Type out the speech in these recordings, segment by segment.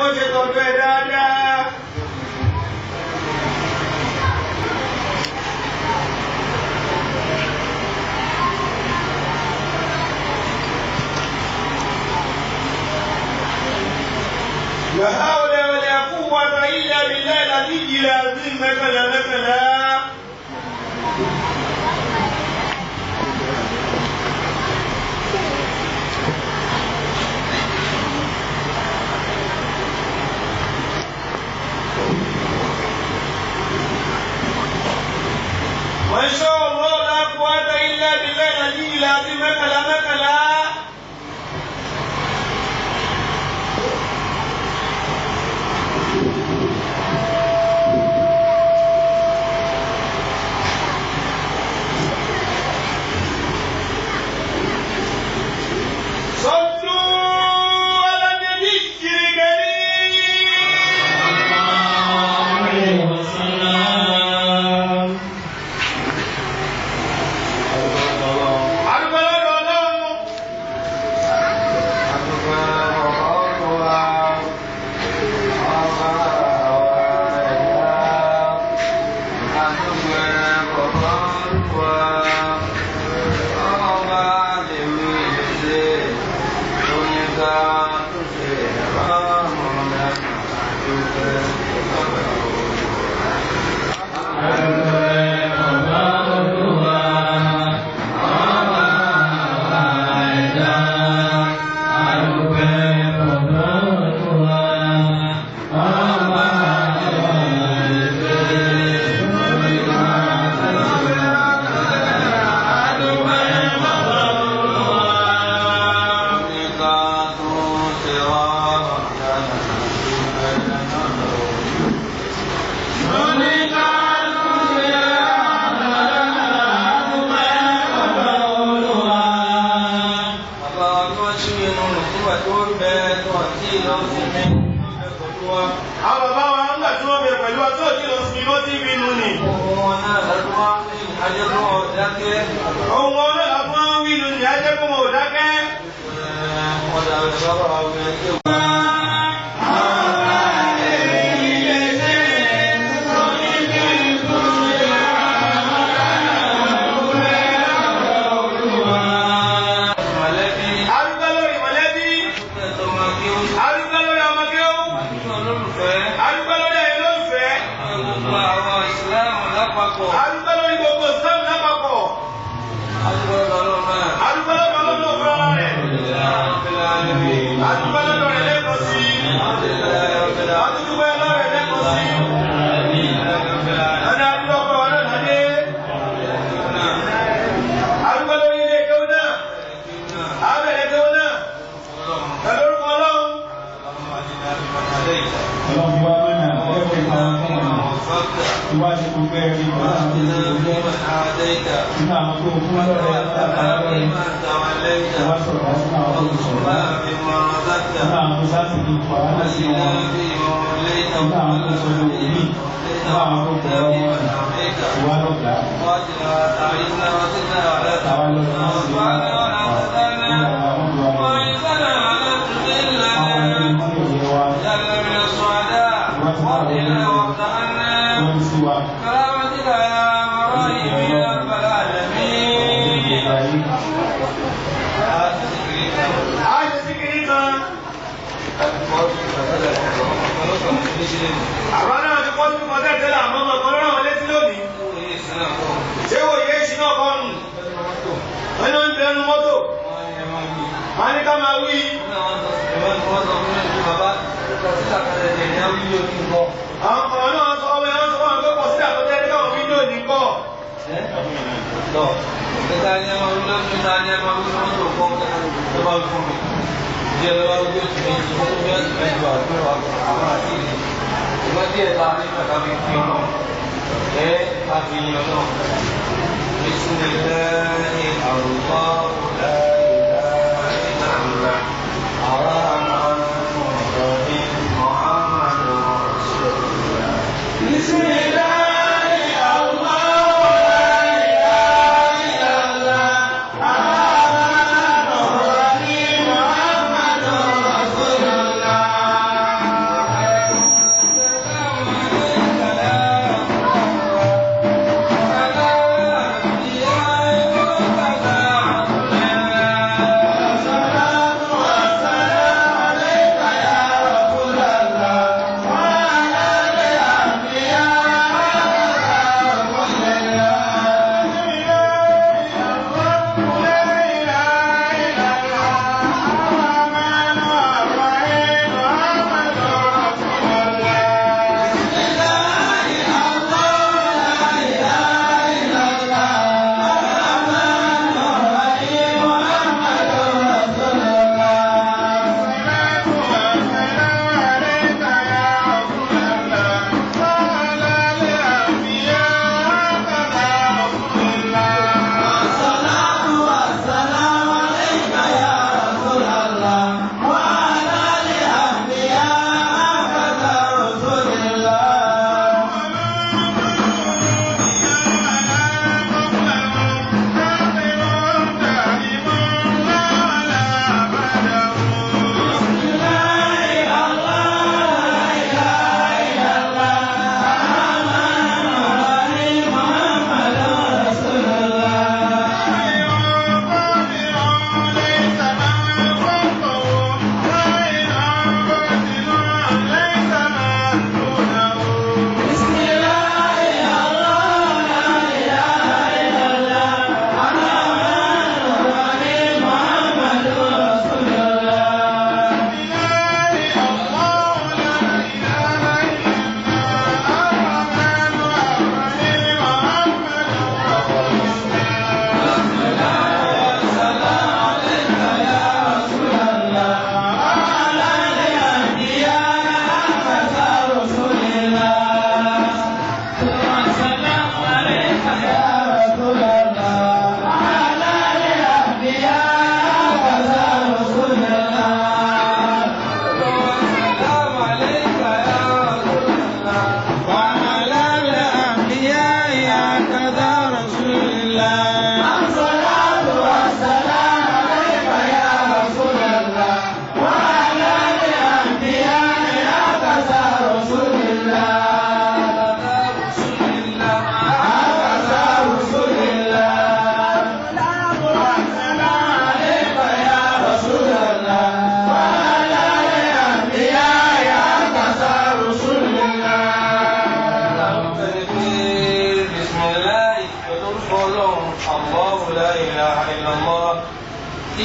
wọ́n ṣe tọ́jú ẹ̀ dáadáa. لا حول ولا قوة إلا بالله العلي العظيم مثلا ما شاء الله لا قوة إلا بالله العلي العظيم مثلا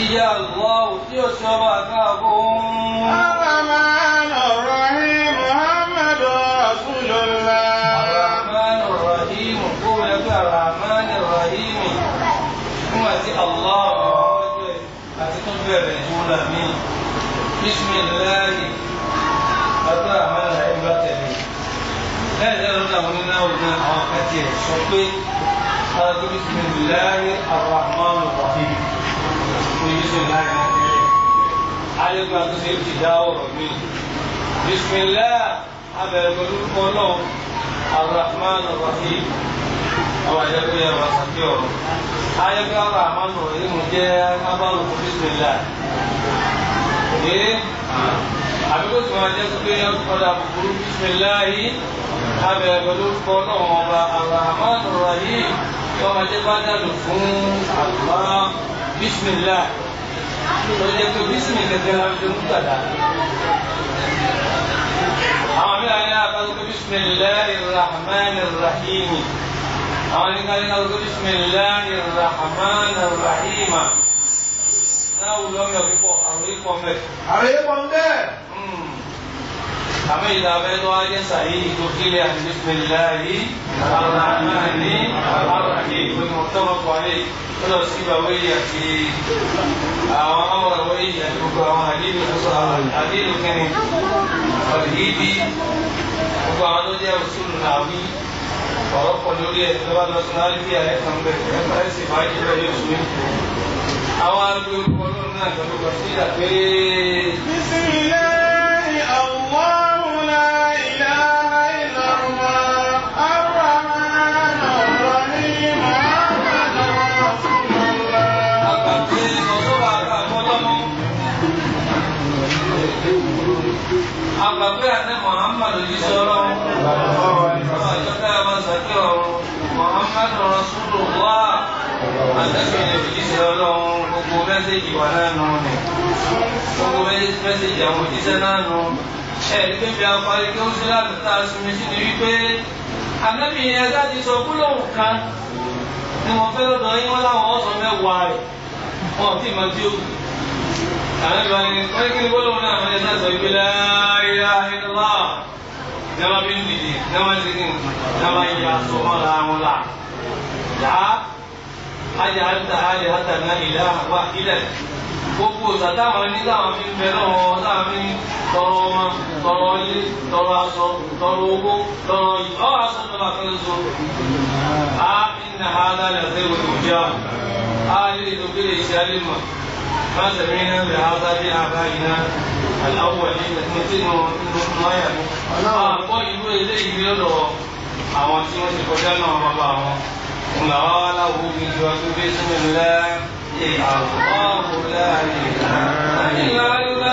ìyá Allah tí ó ṣe ọba káàkùn. Ar-Rahman Ar-Rahim Muhammadu Rasulullah. Ar-Rahman Ar-Rahim kó wọlé pé Ar-Rahman Ar-Rahim fún àti Allah ọjọ́ àti tó bẹ̀rẹ̀ ìwúlà mi. Bismillahi Ar-Rahman Ar-Rahim bá tẹ̀lé. Lẹ́yìn lọ́dọ̀ àwọn onínáwó náà àwọn akẹ́kẹ́ ẹ̀ sọ pé Bismillahi Ar-Rahman Ar-Rahim. Bismillahi alẹ́gbẹ́ àtúnṣe ti dá ọ̀rọ̀ mi. Bismillah abẹ̀rẹ̀ pẹ̀lú ọlọ́run Ar-Rahman Ar-Rahim. Àwọn àjẹgbẹ́ yẹn wà sàkí ọ̀rọ̀. Ayẹ́gbẹ́ Ar-Rahman Ar-Rahim jẹ́ abáwọ̀ fún Bismillah. Àbíkó tí wọ́n jẹ́ pé ọ̀dà kúkúrú Bismillahi abẹ̀rẹ̀ pẹ̀lú ọlọ́run ọba Ar-Rahman Ar-Rahim. Wọ́n máa jẹ́ bá dàlù fún Allah Bismillah. Tó jẹ́ pé bísímì kẹ̀kẹ́ la fi mú gbàdá. Àwọn mi àyè náà kọ́ pé Bismillahir Rahmanir Rahim. Àwọn ní ká ní ká pé Bismillahir Rahmanir Rahim. Náà wùlọ mi ò kíkọ àwọn ikọ̀ mẹ́. Àwọn ikọ̀ mẹ́. Àmì ìdàbẹ́ tó wá jẹ́ sàyí tó kílẹ̀ àti Bismillahir Rahmanir Rahim. Mọ̀tọ́mọ̀ pàdé tó lọ sí ìbàwé àti àwọn amọ̀ràwé àti gbogbo àwọn àdínú kẹrin ọ̀dìdí gbogbo àwọn tó jẹ́ òṣùlù náà wí ọ̀rọ̀ pọ̀ lórí ẹ̀ tó bá lọ sí náà lórí ẹ̀ kan bẹ̀rẹ̀ ẹ̀ka ẹ̀sìn máa jẹ́ bẹ́ẹ̀ yóò sùn. Àwọn arúgbó orúkọ lónìí náà pẹ̀lú kọ̀sídà pé Bismillahi Allahu la ilaha illallah Ar-Rahman Ar-Rahim Muhammadur Rasulullah. àgbàgbé ọ̀ṣọ́bà àgbàmọ́lọ́mọ́ àgbàgbé àti Muhammadu jíṣẹ́ ọlọ́run àjọpẹ́ àmàṣàkẹ́ ọ̀run Muhammadu Rasulullah àtẹ́sìnlẹ̀ jíṣẹ́ ọlọ́run gbogbo mẹ́sẹ̀jì wà náà nù ní gbogbo mẹ́sẹ̀jì àwọn òjíṣẹ́ náà nù ẹ̀ẹ́dí pé bí a parí kí ó sí láti tá a sinmi sí ni wípé ànábì yẹn láti sọ gbólóhùn kan ni wọ́n fẹ́ lọ́dọ̀ yín wọ́n láwọn ọ̀sán mẹ́wàá rẹ̀ wọ́n ti máa tí ó kù. Ànábì wa ni wọ́n kí ni gbólóhùn náà wọ́n yẹ ká sọ ìgbé la ilaha illallah ní wọ́n bí ń dìde ní wọ́n ti kí ní wọ́n yà sọ mọ́ ra wọn là. Yá ajá àti àlè àtà náà ìlà wà ilẹ̀ gbogbo sàtáwọn ní táwọn fi ń bẹ lọ́wọ́ táwọn fi ń tọrọ ọmọ tọrọ ilé tọrọ aṣọ tọrọ owó tọrọ yìí ọ́ aṣọ tó bá fẹ́ so. إن هذا لخير الرجال آل ذكر سالم ما سمعنا بهذا بآبائنا الأولين نتيجة ما يعني àpọ̀ ìlú eléyìí lọ́dọ̀ àwọn tí wọ́n ti kọjá náà bàbá wọn ń là wá láwùjọ ìjọ tó gbé sínú ńlá àwòrán láàrin ìlànà.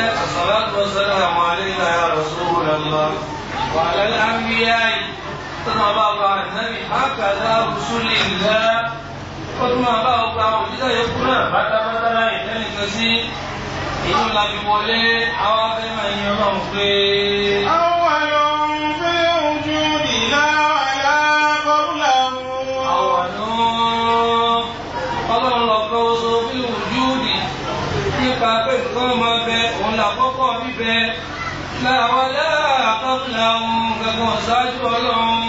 والسلام عليك يا رسول الله وعلى الأنبياء ثم بقى النبي هكذا رسول الله ثم بقى وجد يكون بطا لا يتنسي إن لا بيقولي أو كما يوم في أول في الوجود لا ولا قبله أول قوس في الوجود nípa pé nǹkan ọmọ bẹ òun làkọ́kọ́ bíbẹ láwọlá àkọ́kùnlá ohun gangan ṣáájú ọlọ́run.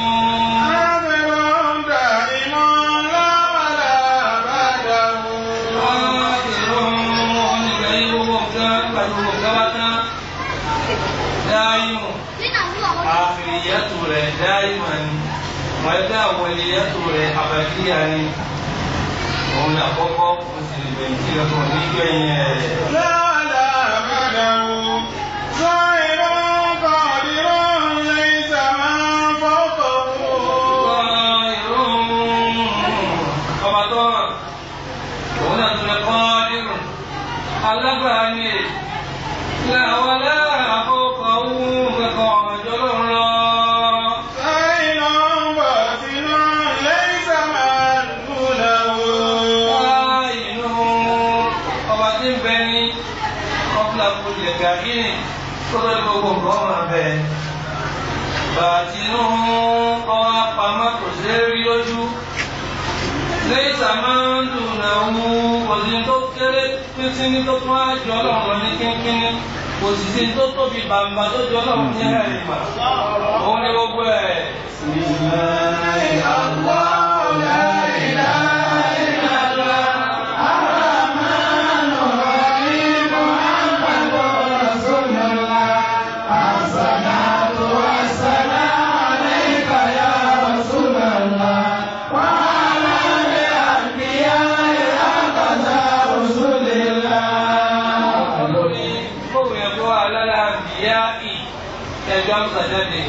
Ábẹ̀rún dàrímọ́ láwọlá àbádà ohun. Ábẹ̀rún onígbẹ̀yìn gbogbo nǹkan pẹ̀lú gábátá. Dáìmù àfìyàtò rẹ̀ dáìmù ni wọ́n dá àwọn ìyàtò rẹ̀ àbàdíyà ni. Òun làkọ́kọ́ ó sì lè bẹ̀rẹ̀ kí lọ́kọ̀ nígbẹ̀yìn ẹ̀. Láwọlá àbádà ohun. Sọ́ìrún kọ̀ọ̀dìrún lẹ́yìn tàwọn fọ́kọ̀ ọba tó hàn òun náà tún lè kọ́ nínú alágbára ní láwọlé àkókò òun kẹkọ̀ọ́ àjọ lọ́rọ̀. Gàgínì kó tó gbogbo nǹkan máa bẹ̀. Bàtínú ọwọ́ apamọ́ kò sí rí lójú. Lẹ́yìn sàmáà ń dùn náà wú òsì tó kéré pínsí ní tó tún àjọ ọlọ́run ní kínkínní. Kò sì sí tó tóbi bàǹbà tó jọ ọlọ́run ní ẹ̀rì mà. Òun ni gbogbo ẹ̀. Jam saja ni,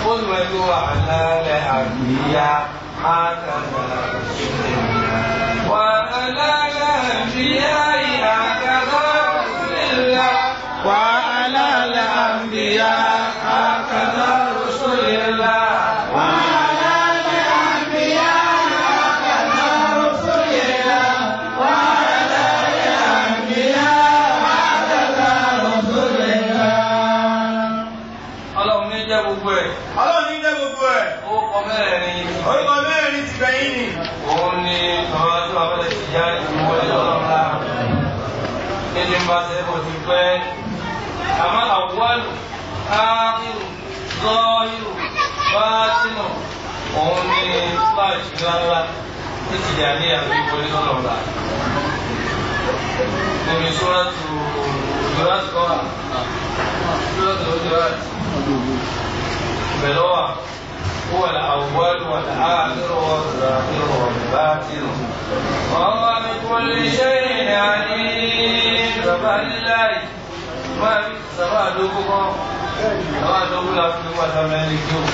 pun mereka ala al-anbiya hakana wa ala al-anbiya hakana rasulillah wa ala al-anbiya hakana rasulillah wa ala al-anbiya hakana rasulillah wa ala al-anbiya hakana rasulillah. Ọlọ́run ní jẹ́ gbogbo ẹ̀. Ọlọ́run ní jẹ́ gbogbo ẹ̀. Orúkọ mẹ́rin. Orúkọ mẹ́rin ti gbẹ̀yìn ni. Òun ni àwọn tó abẹ́rẹ́ ti já ìwọlé ọlọ́run lára. Níbi ń bá sẹ́kọ̀ọ́ ti pẹ́. Àmọ́ àwọ̀lù, áàkìrù, zọ́ọ̀yù, bátínù. Òun ni flash ńláńlá tó ti jà ní àbí ìwọlé ọlọ́run lára. Níbi sóràtù kọ́ra. Sóràtù Hujurat. بلوى هو الأول والآخر والظاهر والباطن وهو بكل شيء عليم. سبحان الله ما سبحان دوكم سبحان دوكم لا تقوم تملكوا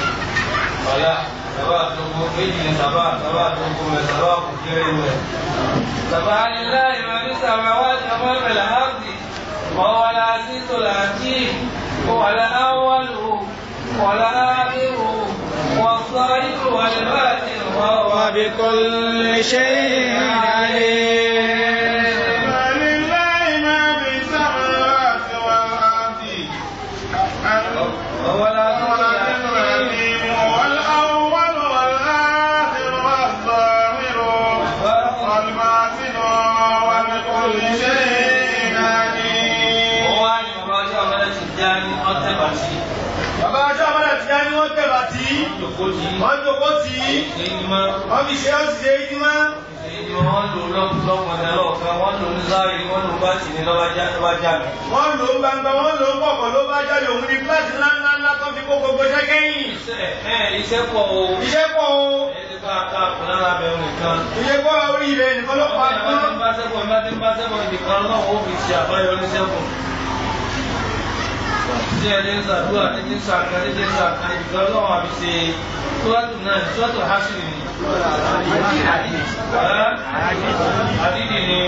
ولا سبحان دوكم فيجي سبحان دوكم سبحان كريم. سبحان الله ما في السماوات وما في الأرض وهو العزيز الحكيم. هو الأول والآخر والظاهر والباطن وهو بكل شيء عليم. ولله ما في السماوات والأرض وهو العزيز الحكيم والأول والآخر والظاهر والباطن وبكل شيء عليم. هو علم ما شاء الله تجاني أتبعتي. Bàbá ajá ọmọdé ti dání wọ́n tẹ̀bà tí wọ́n jókòó tí wọ́n fi ṣe ọ́sìdé ìdímá. Wọ́n lò lọ́pọ̀lọpọ̀ lọ́ọ̀kan, wọ́n lò ní láàrí, wọ́n lò bá tì ní lọ́wọ́ jáde. Wọ́n lò gbangba, wọ́n lò pọ̀pọ̀ ló bá jáde òun ní kíláàsì ńláńlá tó fi kó gbogbo iṣẹ́ kẹ́yìn. Iṣẹ́ pọ̀ o. Iṣẹ́ pọ̀ o. Ẹni bá ká kùn lára bẹ̀rù nìkan. Iṣẹ́ pọ̀ orí ilẹ̀ nìkan ló pa tán. Bá ti ń bá sẹ́kọ̀ọ́ nìkan náà ó fi ṣe àbáyọ ní sẹ́kọ̀ọ́. Tí ẹni ń sàdúrà ní ti ń sàkàn ní ti ń sàkàn ìgbà ọlọ́run àbí ṣe Súrátù náà Súrátù Hásírì ni. Àdídì ni.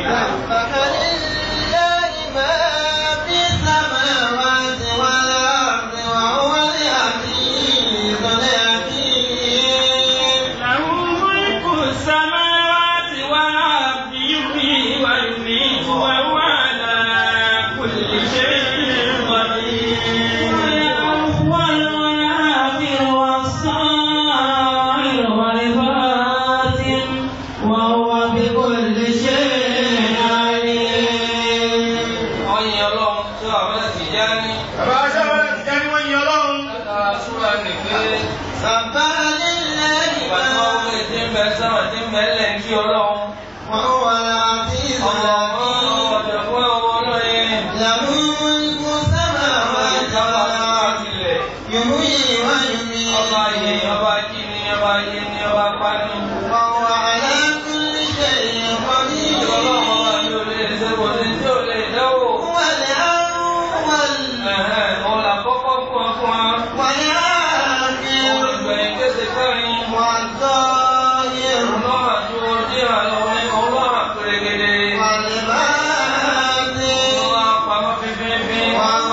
Wow.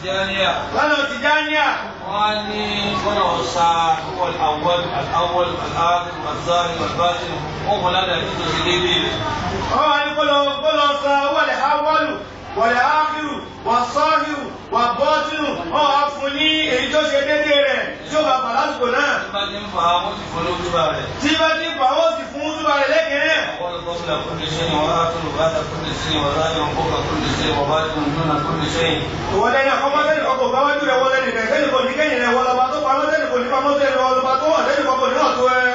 Tijaniya. lọ́nà Tìjàníyà. Wọ́n ní kọ́nà ọ̀sà al-awwal al-akhir al-zahir al-batin. Wọ́n kọ́ ládàá tí tó ṣe déédéé. wọ́n wá ní kó lọ sọ wal awwalu wal akhiru was zahiru wal batinu. wọ́n wá fún ní èyí tó ṣe déédéé rẹ̀ tí ó bá bà lásìkò náà. Tí bá ti ń fa wọ́n ti fọ́ lójúbà rẹ̀. tí bá ti fà ó sì fún túbà rẹ̀ lẹ́kẹ̀ẹ́. أول قبل كل شيء وآخر بعد كل شيء وظاهر فوق كل شيء وباطن دون كل شيء. ìwọlé ní ọkọ̀ tẹ́lẹ̀ kọ́kọ́ bá wájú rẹ̀ wọlé nìkan tẹ́lẹ̀ kò ní kẹ́yìn rẹ̀ wọlé ọba tó pamọ́ tẹ́lẹ̀ kò ní pamọ́ tẹ́lẹ̀ wọlé ọba tó wà tẹ́lẹ̀ kọ́kọ́ ní ọ̀tún ẹ̀.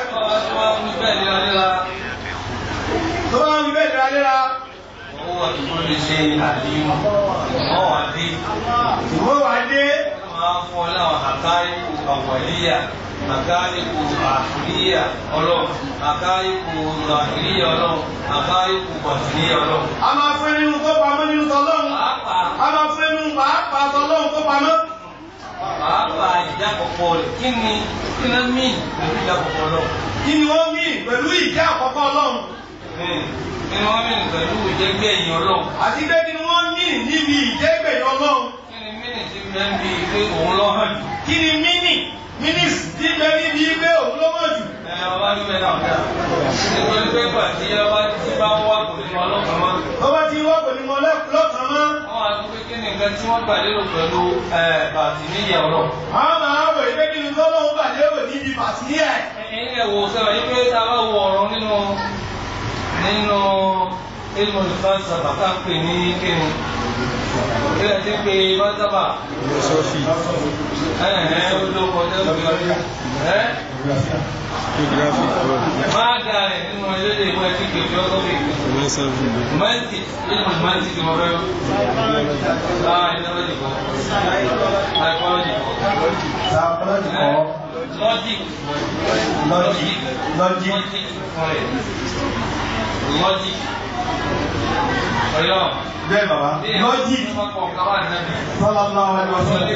tó bá ń wí bẹ́ẹ̀ léra. وهو بكل شيء عليم. هو عليم. ìwọ wà dé. máa fọ́ láwọn àkáyíkù àwọ̀líyà àkáyíkù àfìríyà ọlọ́run àkáyíkù àfìríyà ọlọ́run àkáyíkù bàtìríyà ọlọ́run. a máa fún nínú tó pamọ́ nínú tọ́lọ́run. a máa fún nínú pàápàá tọ́lọ́run tó pamọ́. pàápàá ìjákọ̀pọ̀ rẹ̀ kí ni mí pẹ̀lú ìjákọ̀pọ̀ ọlọ́run. kí ni wọ́n mí pẹ̀lú ìjẹ́ àkọ́kọ́ ọlọ́run. kí ni wọ́n mí pẹ̀lú ìjẹ́gbẹ̀yìn ọlọ́run. àti pé kí ni wọ́n mí níbi ìjẹ́gbẹ̀yìn ọlọ́run. kí ni mínísì tí bẹ níbi pé òun ló mọ̀ jù. ọba ní bẹ́ẹ̀ náà dáa. nítorí pé pàtí ọba tí bá wà kò ní wọn lọ́kàn mọ́. ọba tí wọ́n kò ní wọn lọ́kàn mọ́. wọ́n á tún pé kí ni nǹkan tí wọ́n gbà lérò pẹ̀lú bàtì níyà ọ̀rọ̀. àwọn máa wọ̀ ìgbé kí ni tọ́lọ́hún gbà lérò níbi bàtì yẹ. ẹ̀yin ẹ̀ wò sẹ́wọ̀n yìí pé tá a bá wọ ọ̀rọ̀ nínú ilmu ìfàsàbà ká pè ní kíni. Ilé ti pe Mọ́sábà. Philosophy. Olókọ̀ọ́jọ́ ìgbìyànjú. Geography. Máa ga rẹ̀ nínú elédè ìwé tí kì í fi ọ́tọ́ bèèrè. Philosophy. Mẹ́ntì, ilmu mẹ́ntì ti mọ̀ bẹ́ẹ̀. Ideology kọ́. Psychology kọ́. Logic. Ọ̀yọ́. Bẹ́ẹ̀ bàbá. Lọ́jì. Sallallahu alaihi wasallam.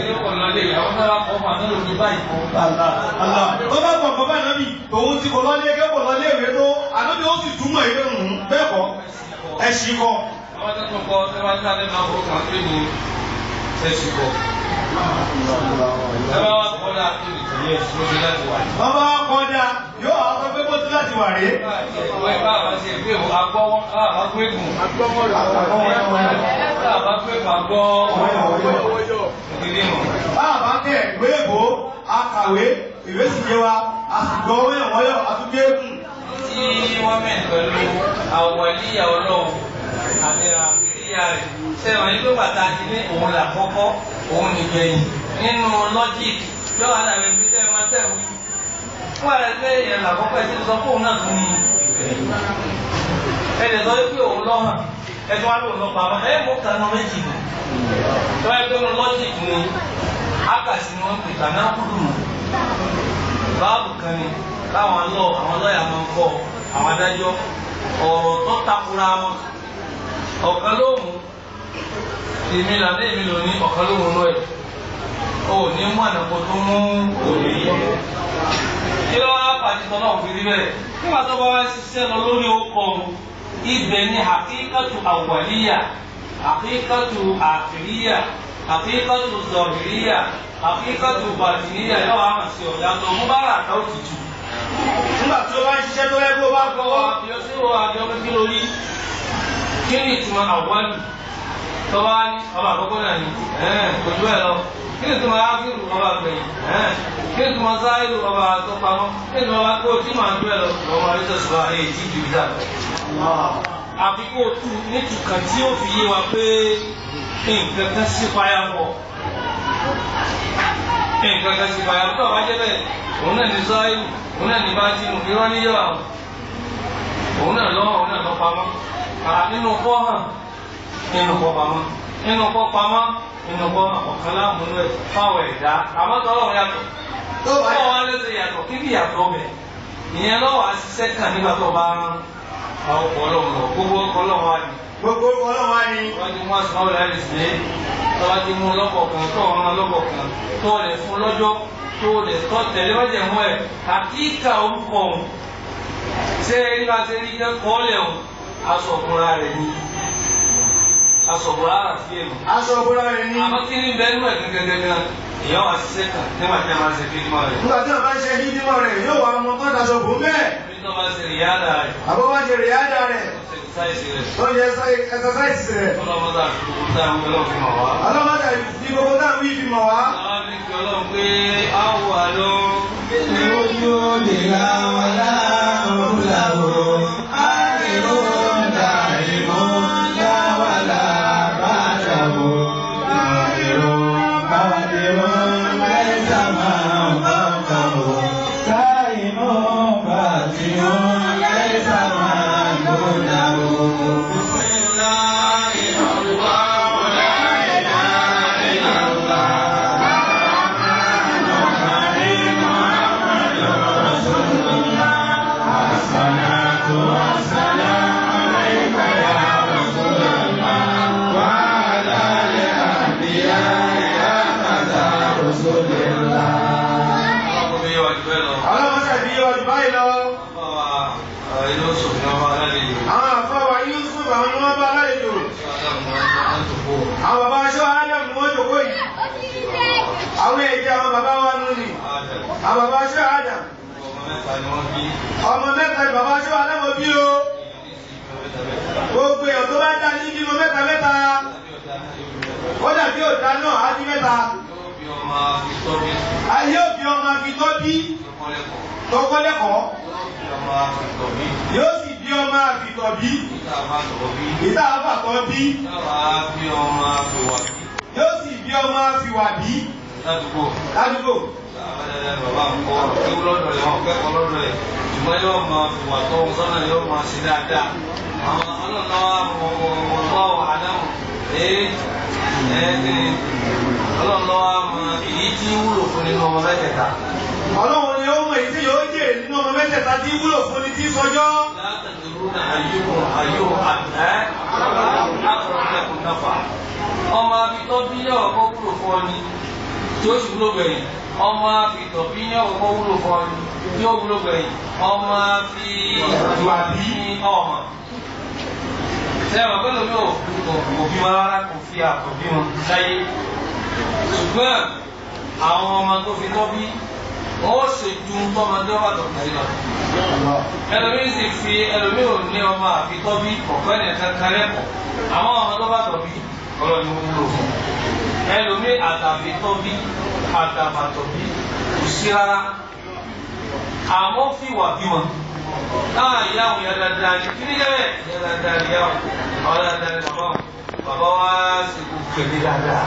Ó bá kọ̀ kọ́ bá nàbì, òun ti kò lọ́lé ẹgbẹ́ kò lọ́lé ìwé tó, àdóbi ó sì túmọ̀ ìwé rùn bẹ́ẹ̀ kọ́. Ẹ̀sìn kọ́. Àwọn tó tún kọ́ ẹ bá sáré máa bọ̀ kàn pé ní ẹ̀sìn kọ́. Ẹ bá wá kọ́ dà tó lè tẹ̀lé ẹ̀sìn lórí láti wà ní. Wọ́n bá kọ́ dà yóò àwọn pé bó ti láti wà rí. Ìwé bá àwọn ṣe pé agbọ́wọ́ agbẹ́gùn. Báàbá tẹ̀ gbé èbó, akàwé, ìwé sì yé wa, a sì gbọ́ wọ́yọ̀ àtúgbé èkùn. Tí wọ́n mẹ́rin pẹ̀lú àwọ̀líyà ọlọ́run àti àkìríyà rẹ̀. Sẹ́wọ̀n yìí ló pàtàkì ní òun là kọ́kọ́, òun nìgbẹ̀yìn. Nínú lọ́jíìkì, yóò wá dàbí pé tẹ́ ẹ máa tẹ̀ wí. Wọ́n rẹ̀ pé ìyẹn là kọ́kọ́ ẹ ti sọ fóun náà tún ní ìgbẹ̀yìn. Ẹ lè sọ pé òun lọ́hàn. Ẹjọ́ wá lóun lọ pamọ́ ẹ mú kanú méjì nù. Tọ́ ẹ pé mo lọ́jìkì ni ákàsí ni wọ́n pè kàná kúrú nù. Báàbù kan ni táwọn àwọn lọ́ọ̀yà máa ń kọ́ àwọn adájọ́ ọ̀rọ̀ tó takura wọn. Ọ̀kan ló mú èmi làdé èmi lò ní ọ̀kan ló mú lọ́ọ̀ ẹ̀. O ò ní mú àdàpọ̀ tó mú òní yìí. Kí ló wá pàdé tọ́lá òfin rí bẹ́ẹ̀? Nígbà tó bá wá ṣiṣẹ́ lọ lórí okọ̀ ibẹ̀ ni hakikatu awwaliya, hakikatu akhiriya, hakikatu zahiriya, hakikatu batiniya yóò wá hàn sí ọ̀dà tó mú bára àtàwọn tutù. Nígbà tí ó bá ń ṣiṣẹ́ tó yẹ kó bá gbọ́wọ́. Àbíọ́ sí wo àbíọ́ pé kí lórí? Kí ni ìtumọ̀ àwọ̀lù? Tọ́ba ní ọba àkọ́kọ́ náà ni kò jù ẹ̀ lọ. Kí ni ìtumọ̀ áfíìrù ọba àgbẹ̀yìn? Kí ni ìtumọ̀ sáírù ọba àtọ́pamọ́? Kí ni ìtumọ̀ kó tí màá jù ẹ̀ lọ? Ọmọ àríṣẹ́sọ̀rọ̀ ayé tí jù dà. Àfi kó o tú nítùkàn tí ó fi yé wa pé nǹkan kan sí fáyà pọ̀. Nǹkan kan sí fáyà pọ̀ wá jẹ́ bẹ́ẹ̀. Òun náà ní sáírù, òun náà ní bátínù, irọ́ níyọ̀ àwọn. Òun náà lọ́wọ́, òun náà lọ́ pamọ́. Nínú kọ́ hàn, nínú kọ́ pamọ́. Nínú kọ́ pamọ́, nínú kọ́ ọ̀kan láàmúlò ẹ̀ fáwọn ẹ̀dá. Àmọ́ tọ́lọ́run yàtọ̀. Tó bá wà lẹ́sẹ̀ yàtọ̀, kí ni yàtọ̀ bẹ̀? Ìyẹn lọ́wọ́ àṣìṣẹ́ kàn nígbà tó bá ń àwọn ọkọ̀ ọlọ́run lọ. Gbogbo ọkọ̀ ọlọ́run wá ní. Gbogbo ọkọ̀ ọlọ́run wá ní. Wọ́n ti mú àṣìmáwò láì sí. Tọ́wọ́ ti mú lọ́kọ̀ kan, tó ọ̀run lọ́kọ̀ kan, tó lè fún lọ́jọ́, tó lè tọ́ tẹ̀lé wájẹ̀ mú ẹ̀. Àkíkà orúkọ òun. Ṣé nígbà tí ẹni jẹ́ kọ́ọ̀lẹ̀ òun? Aṣọ ọ̀kúnra rẹ̀ ni. asọ̀bùrà ara sí ẹ̀mí. Aṣọ̀bùrà rẹ̀ ni. Àmọ́ kí ni bẹ́ẹ̀ nú ẹ̀ gẹ́gẹ́gẹ́ ìyá wa ṣiṣẹ́ kan nígbà tí a máa ṣe fídímọ̀ rẹ̀. Nígbà tí a bá ń ṣe fídímọ̀ rẹ̀ yóò wá ọmọ tó daṣọ bò bẹ́ẹ̀. Nígbà máa ṣe ìyáàdà rẹ̀. Àbọ̀ wá ṣe rìádà rẹ̀. Ó ṣe ẹ̀sọ́sáìsì rẹ̀. Ọlọ́mọdé àti gbogbo táwọn ọlọ́run fi mọ̀ wá. Ọlọ́mọdé àti gbogbo táwọn fi mọ̀ wá. Àwọn ní kí ọlọ́run pé á wà lọ. Ojú òde làwọn láàrún làwọn àìrò dàìmọ́ láwà làbàdàwọ̀ àìrò bàdìmọ́ lẹ́sà máa ń bọ̀kàwọ̀ káìmọ́ bàdìmọ́ lẹ́sà máa ń bọ̀dàwọ̀. Àwọn àfọwà Yusuf àwọn ni wọ́n bá lálejò. Àwọn bàbá aṣọ Adam ni wọ́n jòkó yìí. Àwọn èdè àwọn bàbá wa nù ní. Àwọn bàbá aṣọ Adam. Ọmọ mẹ́ta ni bàbá aṣọ Adam bí o. Gbogbo èèyàn tó bá dá ní bímọ mẹ́ta mẹ́ta. Ó dàbí òdá náà á di mẹ́ta. Ayé òbí ọmọ akitọ́ bí. Tọ́kọ́ lẹ́kọ̀ọ́. Yóò sì bí ọmọ àfìtọ̀ bí. Ìta àfàtọ̀ bí. Yóò sì bí ọmọ àfìwà bí. Ládùúgbò. Bàbá ń kọ́ ewu lọ́dọ̀ rẹ̀ wọ́n kẹ́kọ̀ọ́ lọ́dọ̀ rẹ̀ ṣùgbọ́n yóò máa fi wà tó ń sọ́nà yóò máa ṣe dáadáa. Àwọn ọlọ́run wà Ádámù ọlọ́run lọ́wọ́ mọ èyí tí wúlò fún nínú ọmọ mẹ́tẹ̀ẹ̀ta. Ọlọ́run ni ó mọ èyí tí yóò jèrè nínú ọmọ mẹ́tẹ̀ẹ̀ta tí wúlò fún ní tí sọjọ́. Ọmọ abitọ́ bí yóò kọ́ wúlò fún ọ ni tí ó sì wúlò gbẹ̀yìn. Ọmọ abitọ́ bí yóò kọ́ wúlò fún ọ ni tí ó wúlò gbẹ̀yìn. Ọmọ afi ìwà bí ọmọ. Sẹ́wọ̀n pẹ́lú mi ò bí wọn rárá kò fi àkọ́bí wọn láyé. Ṣùgbọ́n àwọn ọmọ tó fi tọ́ bí wọ́n ó ṣe ju tọ́mọdé wà tó kàrí lọ. Ẹlòmíì sì fi ẹlòmíì ò ní ọmọ àfitọ́ bí ọ̀pẹ́ nìkan kan lẹ́kọ̀ọ́. Àwọn ọmọ tó bá tọ̀ bí ọlọ́run ni wọ́n wúlò fún. Ẹlòmíì àtàfitọ́ bí àtàbàtọ̀ bí kò sí rárá. Àmọ́ fi wà bí wọn. Ìyá àwọn ìyá dáadáa ni kí ni jẹ́ bẹ́ẹ̀? Ìyá dáadáa ni ìyá àwọn dáadáa ni bàbá wọn. Bàbá wa sì kú pèlè dáadáa.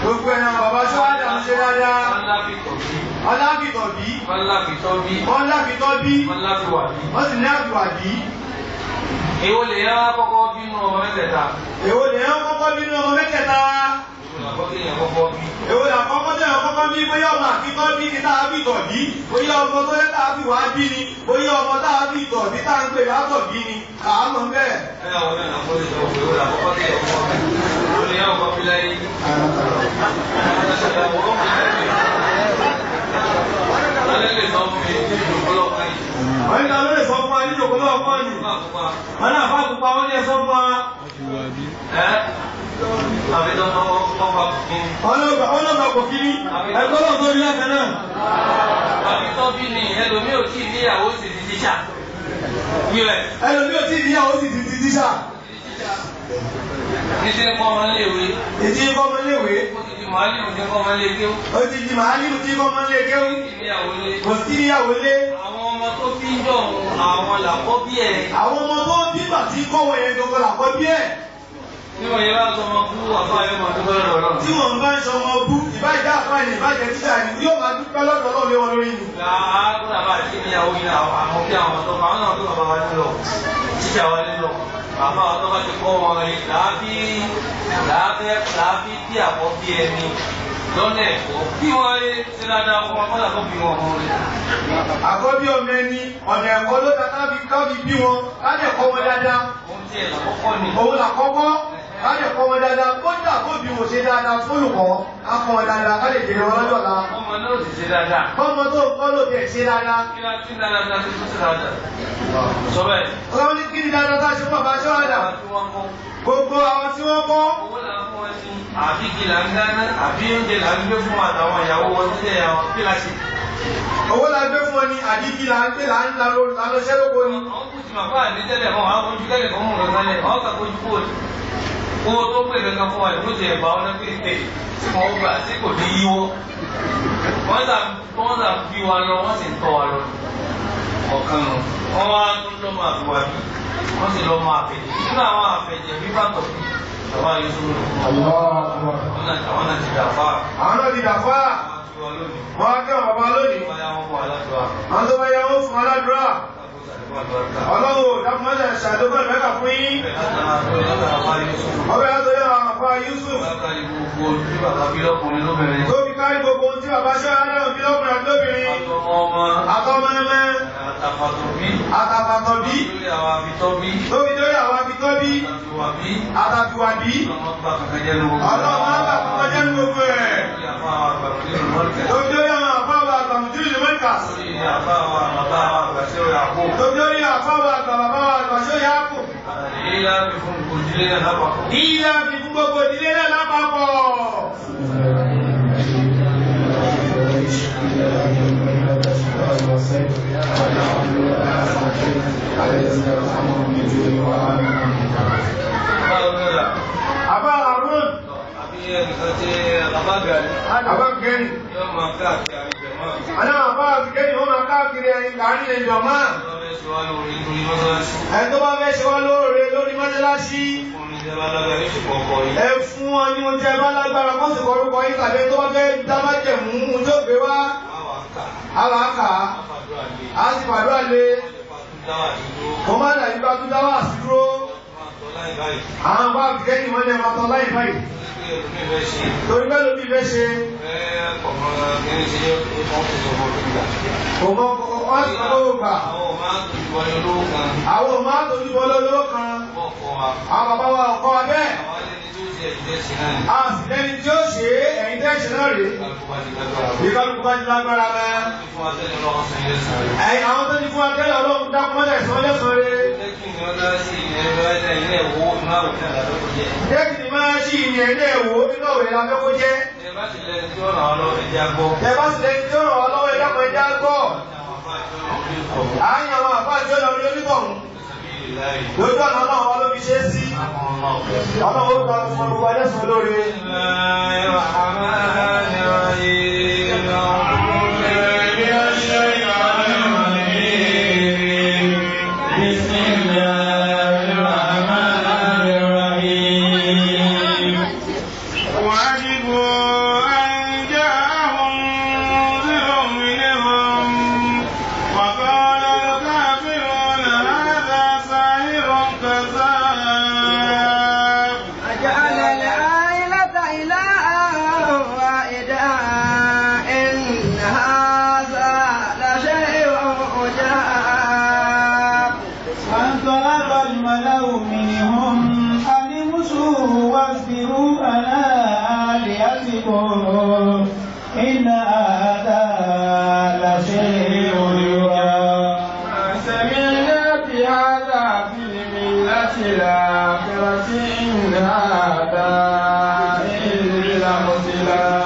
Gbogbo ẹ̀yàn bàbá ṣọ́ Ádámù ṣe dáadáa. Wọ́n láfitọ̀ bí. Wọ́n láfitọ̀ bí. Wọ́n láfitọ́ bí. Wọ́n láfitọ́ bí. Wọ́n láfiwà bí. Wọ́n sì ní àfiwà bí. Èwo lè yá kọ́kọ́ bínú ọmọ mẹ́tẹ̀ẹ̀ta? Èwo lè yá kọ́kọ́ bínú ọmọ mẹ́tẹ̀ẹ̀ta? Èwo là kọ́kọ́ tẹ̀ ọ́ kọ́kọ́ bí bóyá ọmọ àkítọ́ bí ní táà bí tọ̀ bí, bóyá ọmọ tó yẹ táà bí wá bí ni, bóyá ọmọ táà bí tọ̀ bí táà ń pè látọ̀ bí ni, àmọ́ bẹ́ẹ̀. Ẹ àwọn ọ̀rẹ́ náà kọ́lé sọ pé ó là kọ́kọ́ tẹ̀ ọ́ kọ́kọ́ bí. Ó lè yá ọkọ̀ bí láyé. Alẹ́ lè sọ fún mi ní ìdókòlọ́pàá yìí. Wọ́n ní ta ló lè sọ fún wa ní ìdókòlọ́pàá yìí. Wọ́n náà fà pupa wọ́n ní ẹ sọ fún wa. Ọlọ́gbà kò kí ní ẹgbẹ́ náà tó rí lẹ́fẹ̀ẹ́ náà. Àbítọ́ bí ni ẹlòmí ò tí níyàwó sì ti tíṣà. Ẹlòmí ò tí níyàwó sì ti tíṣà. Ní tí ń kọ́ ọmọ léèwé. Ètí ń kọ́ ọmọ léèwé. Ó ti di màálìmù tí ń kọ́ ọmọ lé kéwú. Ó ti di màálìmù tí ń kọ́ ọmọ lé kéwú. Kò sí níyàwó lé. Àwọn ọmọ tó bí ń jọ àwọn làkọ́ bí ẹ̀. Àwọn ọmọ tó bí bàtí kọ́ wọ̀ yẹn gbogbo làkọ́ bí ẹ̀. Tí wọ́n yẹ bá sọ ọmọ bú àbá yóò máa dúpẹ́ lọ́dọ̀ Ọlọ́run. Tí wọ́n bá ń sọ ọmọ bú ìbájá àpá ni ìbájẹ́ títà ni yóò máa dúpẹ́ lọ́dọ̀ Ọlọ́run lé wọn lórí ni. Láàárọ̀ àbá àti ìyàwó yìí àwọn bí àwọn tó bá wọn náà tó bàbá wa nílò títà wa nílò. Bàbá wa tó bá ti kọ́ wọn rẹ̀ làábí bí àkọ́ bí ẹni lọ́nà ẹ̀kọ́. Bí wọ́n rí ṣe dáadáa fún wọn kọ́lá tó bí wọn ọmọ rẹ̀. Àkọ́bí ọmọ ẹni ọ̀nà ẹ̀kọ́ ló ta kábí bí wọn ká lè kọ́ wọn dáadáa. Ohun tí ẹ̀ làkọ́kọ́ ni. Òun làkọ́kọ́. ká lè kọ́ wọn dáadáa kódà kó bí wò ṣe dáadáa fólùkọ́ á kọ́ wọn dáadáa ká lè jèrè wọn lọ́jọ́ la. ọmọ náà ti ṣe dáadáa. ọmọ tó kọ́ ló tẹ̀ ṣe dáadáa. kí ni a ti dáadáa ti ṣe dáadáa. sọ bẹ́ẹ̀. ọlọ́run ní kí ni dáadáa tá a ṣe fún bàbá ṣọ́ọ̀dà. gbogbo àwọn tí wọ́n kọ́. owó là ń fún ẹ sí. àbí kí là ń dáná àbí oúnjẹ là ń gbé fún àtàwọn ìyàwó wọn tó jẹ́ àwọn kíláàsì. owó la gbé fún ọ ní àdíkì là ń gbé là ń lọ ṣẹ́ lóko ni. àwọn kùsì máa fà ní tẹ́lẹ̀ mọ́ àwọn ojú kẹ́lẹ̀ kan mú nǹkan kan lẹ̀ àwọn kàkó ojú kúrò owó tó pè kankan fún wa ìlú ti ẹ̀bà ọ̀nà pété tí wọ́n gbà tí kò ní yíwọ́ wọ́n sà ń bí wa lọ wọ́n sì ń tọ́ wa lọ ọ̀kan nù wọ́n wá tún lọ́mọ àbúwá bí wọ́n sì lọ́mọ àfẹ̀jẹ̀ nínú àwọn àfẹ̀jẹ̀ bí bàtọ̀ bí bàbá Yusuf àwọn náà ti dàfà. àwọn náà ti dàfà. wọ́n á kẹ́wọ̀n bàbá lónìí. àwọn tó bá yá wọn fún aládùúrà. ọlọ́wọ́ dákúmọ́lẹ̀ ṣàdókọ̀ ìmẹ́ta fún yín. ọbẹ̀ látọ̀ yá àpá Yusuf. tó fi kárí gbogbo ohun tí bàbá ṣọ́ adáwọ̀ bí lọ́kùnrin àti lóbìnrin. àtọmọ ẹmẹ. àtàfàtọ̀bí. tó fi dórí àwọn abitọ́bí. àtàtùwàbí. ọlọ́wọ́ máa bà kọ́kọ́ jẹ́ ní gbogbo ẹ̀. tó fi dórí àwọn àpáwọ̀ àgbàmùdúrì ní mẹ́ta. tó fi dórí àpáwọ̀ àgbàmùdúrì yá kù. Ìyá mi fún gbogbo ìdílé náà lápapọ̀. Ìyá mi fún gbogbo ìdílé náà lápapọ̀. Àbá àrùn. Àbí ẹnìkan tí àbágàrí. Àbágàrí. Yóò máa káàkiri àríjẹ̀mọ́. Àná àbágàrí wọ́n máa káàkiri àárín ìjọ̀mọ́. Ẹni tó bá fẹ́ ṣe wá lóore lórí mọ́ṣáláṣí. Ẹ fún wọn ní oúnjẹ bá lágbára kó sì kọrúkọ yín tàbí tó bá fẹ́ dámájẹ̀mú oúnjẹ ògbé wá. Àwọn àkà á sì fàdúrà lé. Mo máa dàbí bá tún dáwà sí dúró. Àwọn bá gẹ́gẹ́ wọ́n ní ẹ̀ma tán láì báyìí. Torí bẹ́ẹ̀ ló bí fẹ́ ṣe. Kò mọ ọ́sùn lówó gbà. Àwọn ò máa tójú bọ́ lówó kan. Àwọn bàbá wa ọ̀kọ́ wa bẹ́ẹ̀. A sì lẹ́ni tí ó ṣe ẹ̀yin tẹ́ ṣe náà rèé. Ìkọlùkù bá ti lágbára mẹ́. Àwọn tó ti fún akẹ́lẹ̀ ọlọ́run dákúmọ́lẹ̀ sọ lẹ́sàn-án rẹ̀. Jẹ́kì ni máa ṣí ìyẹn ilé ẹ̀wò nínú òwe lábẹ́kó jẹ́. Ẹ bá sì lẹ́ni tí ó ràn ọ́ lọ́wọ́ ẹja gbọ́. Àáyàn àwọn àpá ìjọ lọ rí onítọ̀hún. Lójú ọ̀nà náà wọ́n ló fi ṣe sí. Ọlọ́run ó gba fún gbogbo ẹlẹ́sùn lórí. إن هذا لشيء يرى ما سمعنا بهذا في الملة الآخرة إن هذا إلا مثلا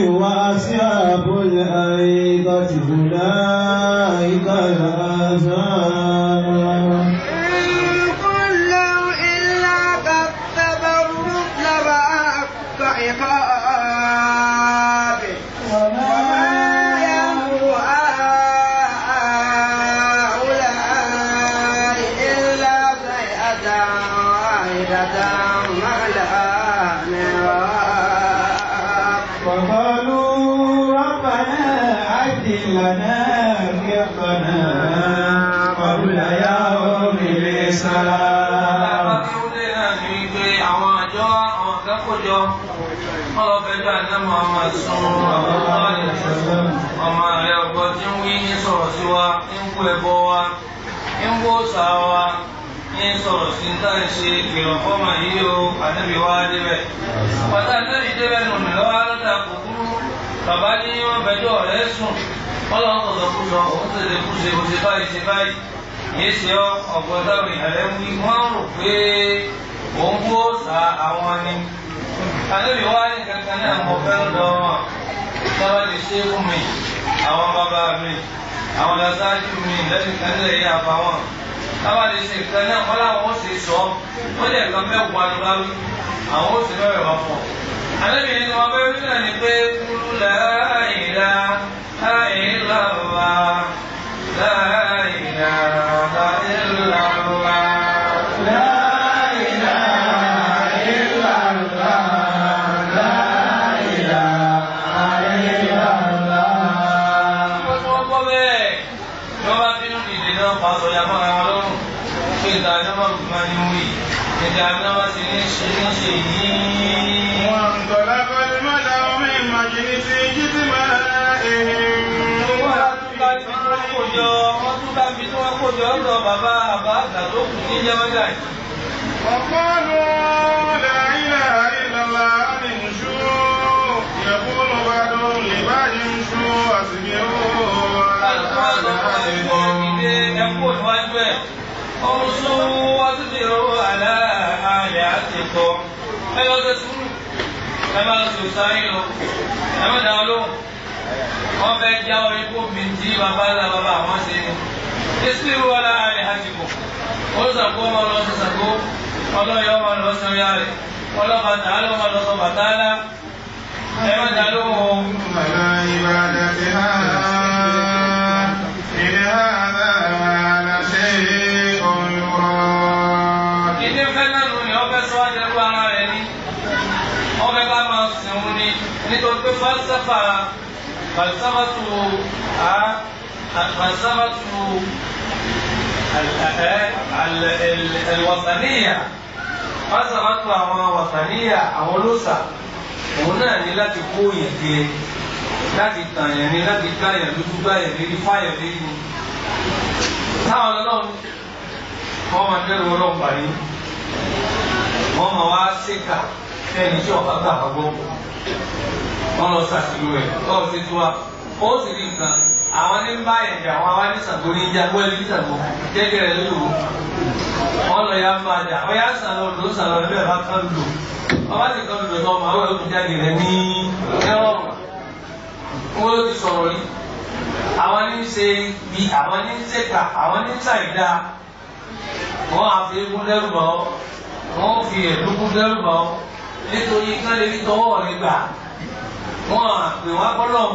وأصحاب الأيقة أولئك الأحزاب كل إلا كذب الرسل وحق عقابه وما يأمر هؤلاء إلا صيحة واحدة وقالوا ربنا عجل لنا رزقنا قبل يوم الحساب. àwọn àjọ àwọn akẹ́kọ̀ọ́jọ ọlọ́fẹ́jọ́ àdámọ́ àwọn àìsàn ọmọ rẹ̀ ọgbọ́n tí ń wí ní sọ̀rọ̀ sí wa ń kú ẹbọ wa ń wó sà wa ń sọ̀rọ̀ sí ń tàn ṣe ìrọ̀ fọ́mà yìí o ànábì wa débẹ̀ pàtà ànábì débẹ̀ nù mí lọ́wọ́ lọ́dà kúkúrú bàbá ní wọ́n bẹjọ́ rẹ̀ sùn ọlọ́run sọ̀tọ̀ kú sọ òun tẹ̀lé kú ṣe báyìí ṣe báyìí yìí ṣe ọgbọ́n táwọn ìhàlẹ́ wí wọ́n rò pé òun kó sa àwọn ni àlébì wá ní kankan náà mo fẹ́ lọ wọn sábà lè ṣe fún mi àwọn bàbá mi àwọn aṣáájú mi lẹ́yìn kan lè yá àbá wọn sábà lè ṣe kan náà wọn làwọn ó ṣe sọ wọn lè kan mẹ́wàá ló bá wí àwọn ó sì bẹ̀rẹ̀ wá fún ọ. àlébì ní wọn bẹ́ẹ̀ wí náà ni pé kúrú láìlá láìláwá láìlá láìláwá. وانطلق الملأ من مجلس اجتماعهم وقالوا لا إله إلا الله امشوا يقول بعضهم لبعض امشوا واصبروا على آلهتكم ẹ lọ sí sùúrù ẹ máa lọ sí òsáyé lọ ẹ má dáwọ́ lóhùn wọ́n fẹ́ já orí kó mi tí bàbá ńlá bàbá àwọn ṣe ni ìṣirò wà láàrin àtìkù ó sàkó ọmọ lọ sí sàkó ọlọ́yọ̀ ọmọ lọ sí ọyá rẹ̀ ọlọ́bàtà ló ọmọ lọ sọ bàtà ńlá ẹ má dá lóhùn. nítorí pé falsafatu alwasaniya falsafatu àwọn wasaniya àwọn olóòsà òun náà ní láti kó yẹn jẹ láti tàn yẹn ní láti gbá yẹn lójú gbá yẹn lérí fáyẹn lérí ni táwọn ọlọ́run wọ́n máa dẹ́rù ọlọ́run báyìí wọ́n máa wá ṣèkà fẹ́ni tí ọ̀pá gbà wá gbọ́ wọ́n lọ ṣàṣìlò ẹ̀ lọ́wọ́ sí tiwa ó sì rí nǹkan àwọn ní bá ẹ̀jẹ̀ àwọn awá ní Ṣàngó ní ìjà wẹ́ẹ̀lì ní Ṣàngó jẹ́gẹ́ rẹ̀ lóyò wọ́n lọ ya bá jà wọ́n yá sàn lọ lò sàn lọ ẹgbẹ́ bá kán lò wọ́n bá sì kán lò tó ọmọ àwọn ẹ̀kú jáde rẹ̀ ní ẹ̀rọ̀rùn wọ́n ló ti sọ̀rọ̀ yìí àwọn ní ṣe bí àwọn ní ṣèkà àwọn ní ṣàìdá wọ́n á fi eégún dẹ́rù bọ́ wọ́n fi ẹ̀dúnkún dẹ́rù bọ́ nítorí ká lè rí tọwọ́ rẹ̀ gbà wọ́n á pè wá bọ́lọ̀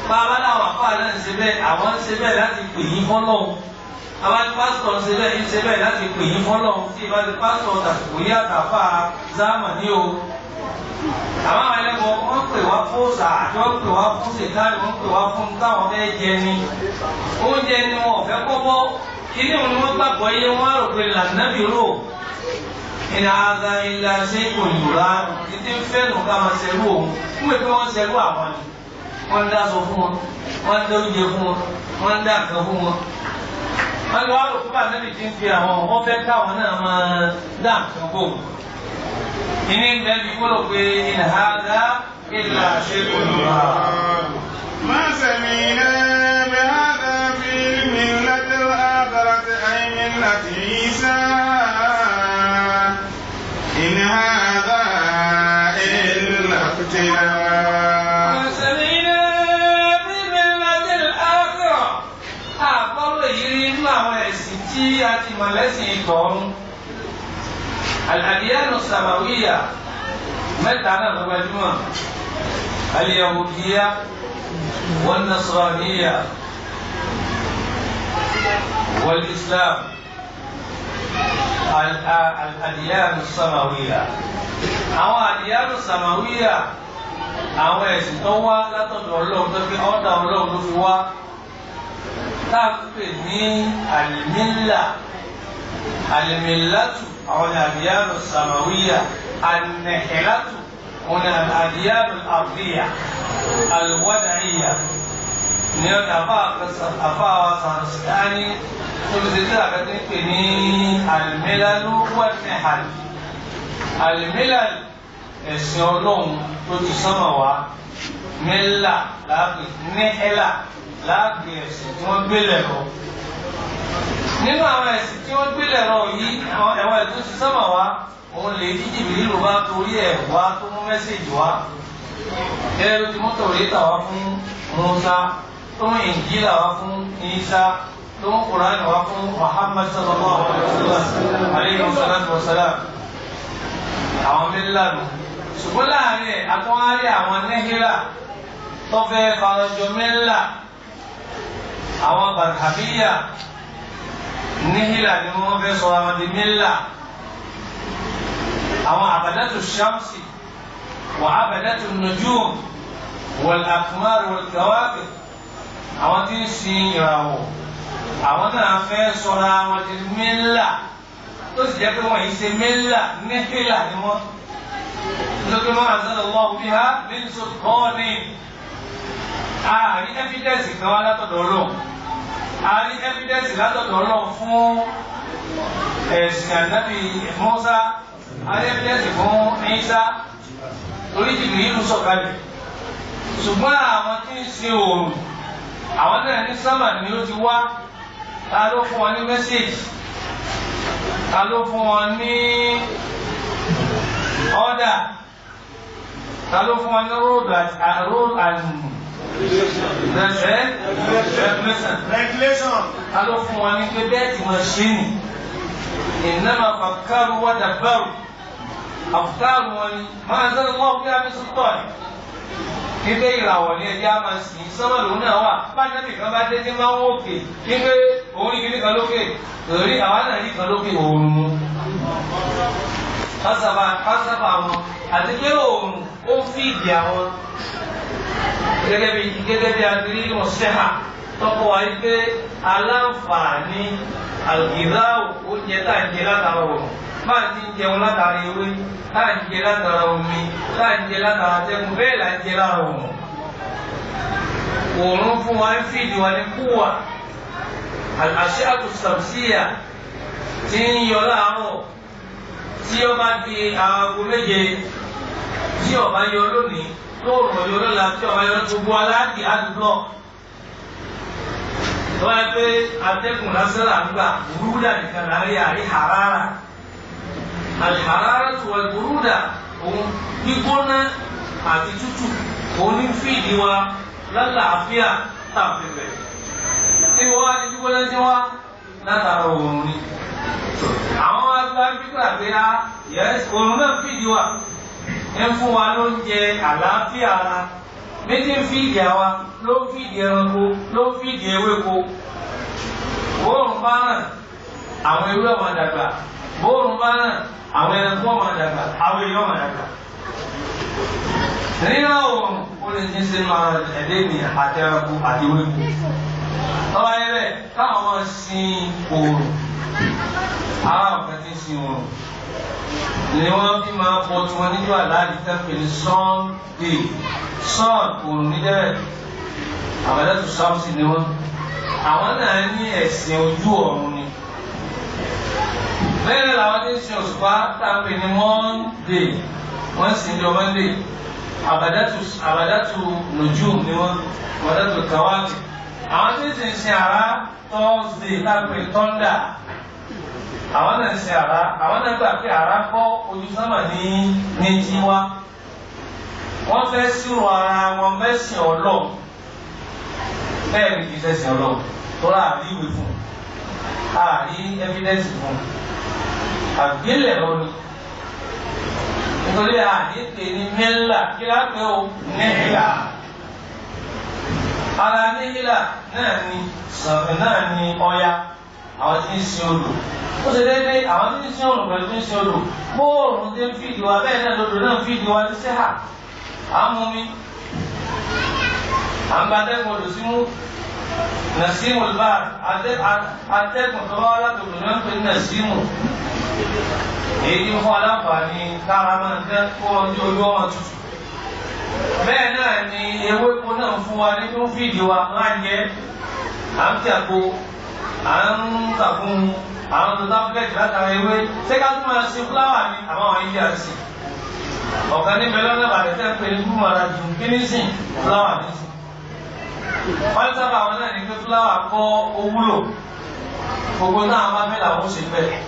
bàbá làwọn àpá náà ń ṣe bẹ́ẹ̀ àwọn ń ṣe bẹ́ẹ̀ láti pè yín fọ́lọ́ àwọn pásítọ̀ ń ṣe bẹ́ẹ̀ ń ṣe bẹ́ẹ̀ láti pè yín fọ́lọ́ tí ìbá ti pásítọ̀ tàbí yá àtàfà záàmà ní o àwọn àwọn ẹlẹ́kọ̀ọ́ wọ́n pè wá fún ọ̀sà àti wọ́n pè wá fún ṣèkáì wọ́n pè wá fún táwọn fẹ́ jẹ ni oúnjẹ ni wọn ò fẹ́ kọ́kọ́ kíní òun ni wọ́n gbàgbọ́ yé wọ́n á rò pé làǹdàbí rò ìnà àgbà ìlà ṣe kò yòrá títí ń fẹ́ nù ká máa ṣerú òun fún mi pé wọ́n ṣerú àwọn ni wọ́n ń dáṣọ fún wọn wọ́n ń dá oúnjẹ fún wọn wọ́n ń dá nǹkan fún wọn. wọ́n lọ wá rò fún àtẹ́bí tí ń fi àwọn wọ́n fẹ́ káwọn náà máa dá nǹkan bò. ìní ń bẹ́ẹ̀ bí kúrò pé ìnà àgbà ìlà ṣe kò yòrá. ما سمعنا بهذا في الملة الآخرة أي ملة عيسى إن هذا إلا اختلاف tí a ti mọ̀ lẹ́sìn ìtọ̀run al-adiyanu samawiyya mẹ́ta náà ló gbajúmọ̀ al-yahudiyya wan-nasraniyya wal-islam. Al-adiyanu samawiyya àwọn adiyanu samawiyya àwọn ẹ̀sìn tó wá látọ̀dọ̀ Ọlọ́run tó fi ọ̀dà Ọlọ́run ló fi wá táàpè ní alimilatu àwọn adiyanu samawiyya an-nihilatu àwọn adiyanu al-ardiyya al-wad'iyya ní ọ̀dà àfáà Sàrùsìtáni tó fi ṣe tí àkàtí pè ní al-milalu wan-nihal. Al-milal ẹ̀sìn Ọlọ́run tó ti sánmà wá, mẹ́là láàpì nihila láàpì ẹ̀sìn tí wọ́n gbélé lọ. Nínú àwọn ẹ̀sìn tí wọ́n gbélé lọ yìí àwọn ẹ̀wọ̀n tó ti sánmà wá òun lè ní Jibrilu bá torí ẹ̀ wá tó mú mẹ́sẹ̀jì wá. Gẹ́gẹ́ ló ti mú Tawrata wá fún Musa, tó mú Injila wá fún Isa, tó mú Kùránì wá fún Muhammad sallallahu alayhi wa sallam. Àwọn mílíọ̀nù ṣùgbọ́n láàrin ẹ̀ àtúnwárí àwọn nẹ́hìlá tó fẹ́ farajọ mẹ́lá àwọn barhabiyya nẹ́hìlá ni wọ́n fẹ́ sọ àwọn di mẹ́lá àwọn abadatu shamsi wà abadatu nujum wal aqmar wal kawakib àwọn tí ń sin ìràwọ̀ àwọn náà fẹ́ sọ̀rọ̀ àwọn di mẹ́lá tó sì jẹ́ pé wọ́n yìí ṣe mẹ́lá nẹ́hìlá ni wọ́n. Lókè máa ń sọ̀rọ̀ wọ́n bí ha ní sọ̀kọ́ọ̀nì. A rí ẹ́fídẹ́ǹsì kan wá látọ̀dọ̀ Ọlọ́run. A rí ẹ́fídẹ́ǹsì látọ̀dọ̀ Ọlọ́run fún ẹ̀sìn ànábì Mùsá. A rí ẹ́fídẹ́ǹsì fún Ìsá. Torí Jibrilu sọ̀kalẹ̀. Ṣùgbọ́n àwọn tí ń sin oòrùn, àwọn náà ní sámà ni ó ti wá. Ta ló fún wọn ní mẹ́sẹ̀jì? Ta ló fún wọn ní order? Ta ló fún wọn ní rule and regulation? Ta ló fún wọn ní pé bẹ́ẹ̀ tí wọ́n ṣe nì? Innama fakkaru wa dabbaru. Afkaru wọn ni máa ń sẹ́nu wọ́n bí a fi sọ́tọ̀ ẹ̀. Nígbà ìràwọ̀ ní ẹjẹ́ a máa sìn sọ́mọ́ lòun náà wà. Bá nẹ́bì kan bá dé tí máa ń wòkè. Nígbà òun ní kíní kan lókè. Lórí àwa náà ní kan lókè òun mú. Kásábà wọn àti pé òun ó fìdí àwọn gẹ́gẹ́ bí adìrí mọ̀ṣẹ́hà tọ́kọ̀ wáyé pé aláǹfààní àlùgìdáwò oúnjẹ tá à ń jẹ látara òun máa ti ń jẹun látara ewé tá à ń jẹ látara omi tá à ń jẹ látara atẹ́gùn bẹ́ẹ̀ là ń jẹ lára òun. Òun fún wa ń fìdí wa ní kúwà al-ash'atu shamsiyya tí ń yọ láàárọ̀. Tí ó bá di aago méje tí ó bá yọ lónìí tó rọ̀ yọ lọ́la tí ó bá yọ gbogbo aláàdì àdúgbò tó wáyé pé atẹ́gùn lásán là ń gbà burúdà nìkan láàrin àrí harara al-hararatu wal-buruda òun gbígbóná àti tútù òun ní fìdí wa lálàáfíà tàbí bẹ̀rẹ̀ tí wọ́n á di gbígbóná tí wá látara òun ni. Àwọn agbábíkà pé a òun náà fìdí wa ń fún wa lóúnjẹ àlàáfíà ara méjì ń fìdí àwa ló ń fìdí ẹranko ló ń fìdí ewéko. Bóòrùn bá ràn àwọn ewé ọmọ dàgbà, bóòrùn bá ràn àwọn ẹranko ọmọ dàgbà, àwọn èèyàn ọmọ dàgbà. Rírà òòrùn ó lè ní ṣe máa ẹ̀dẹ́ ènìyàn àti ẹranko àti ewéko. Lọ́wọ́ ayé bẹ́ẹ̀ káwọn máa sin òòrùn. Ara ọ̀kan tí ń sin òòrùn ni wọ́n fi máa bọ tí wọ́n níjọ́ àláàdì tẹ́pẹ̀ ní Sunday. Sun òòrùn níjẹ́ àbádẹ́tù sáwùsì ni wọ́n. Àwọn náà ní ẹ̀sìn ojú ọ̀run ni. Bẹ́ẹ̀ làwọn tí ń sin òṣùpá tàpẹ̀ ní Monday. Wọ́n sì ń jọ Monday. Àbádẹ́tù nujum ni wọ́n. Àbádẹ́tù kawaki. Àwọn tí ń sin àrá Thursday tàpẹ̀ Thunder. Àwọn náà ń sin àrá, àwọn náà gbà pé àrá kọ́ ojú sánmà ní tiwa. Wọ́n fẹ́ sírò ara wọn mẹ́sìn Ọlọ́run. Bẹ́ẹ̀ ni kì í ṣẹ̀sìn Ọlọ́run tó rà rí ìwé fún un. àrí evidence fún àgbélẹ̀rọ ni nítorí àdìpé ní mẹ́là kí lápẹ́ o níhìlà ara níhìlà náà ni sọ̀rọ̀ náà ni ọya àwọn tí ń sin odò ó ṣe déédéé àwọn tí ń sin odò pẹ̀lú tí ń sin odò bóòrùn tí ń fìdí wa bẹ́ẹ̀ náà lodò náà ń fìdí wa ní sẹ́hà àmúmi àgbàdẹ́gbọ̀n odò símú nàṣímù bá atẹ́gùn tó bá wá látòkè náà ń pè ní nàṣímù èyí tí fún aláǹfààní kára máa ń jẹ́ kó ọjọ́ ojú ọmọ tutù bẹ́ẹ̀ náà ni ewéko náà fún wa ní tó ń fìdí wa máa ń jẹ́ à ń tẹ̀kó à ń kàkún àwọn tó tábìlẹ̀tì látara ewé ṣé ká tún máa ṣe fúláwà ní àwọn ilé àti ọ̀kan níbẹ̀ lọ́nà ìbàdàn tẹ́ ń pè ní fúnmọ̀ra jù kí ní sìn fúláwà ní sìn wọ́n sábà wọn náà ní pé fúláwà kọ́ owúlò gbogbo náà máa fẹ́ làwọn ṣe bẹ́ẹ̀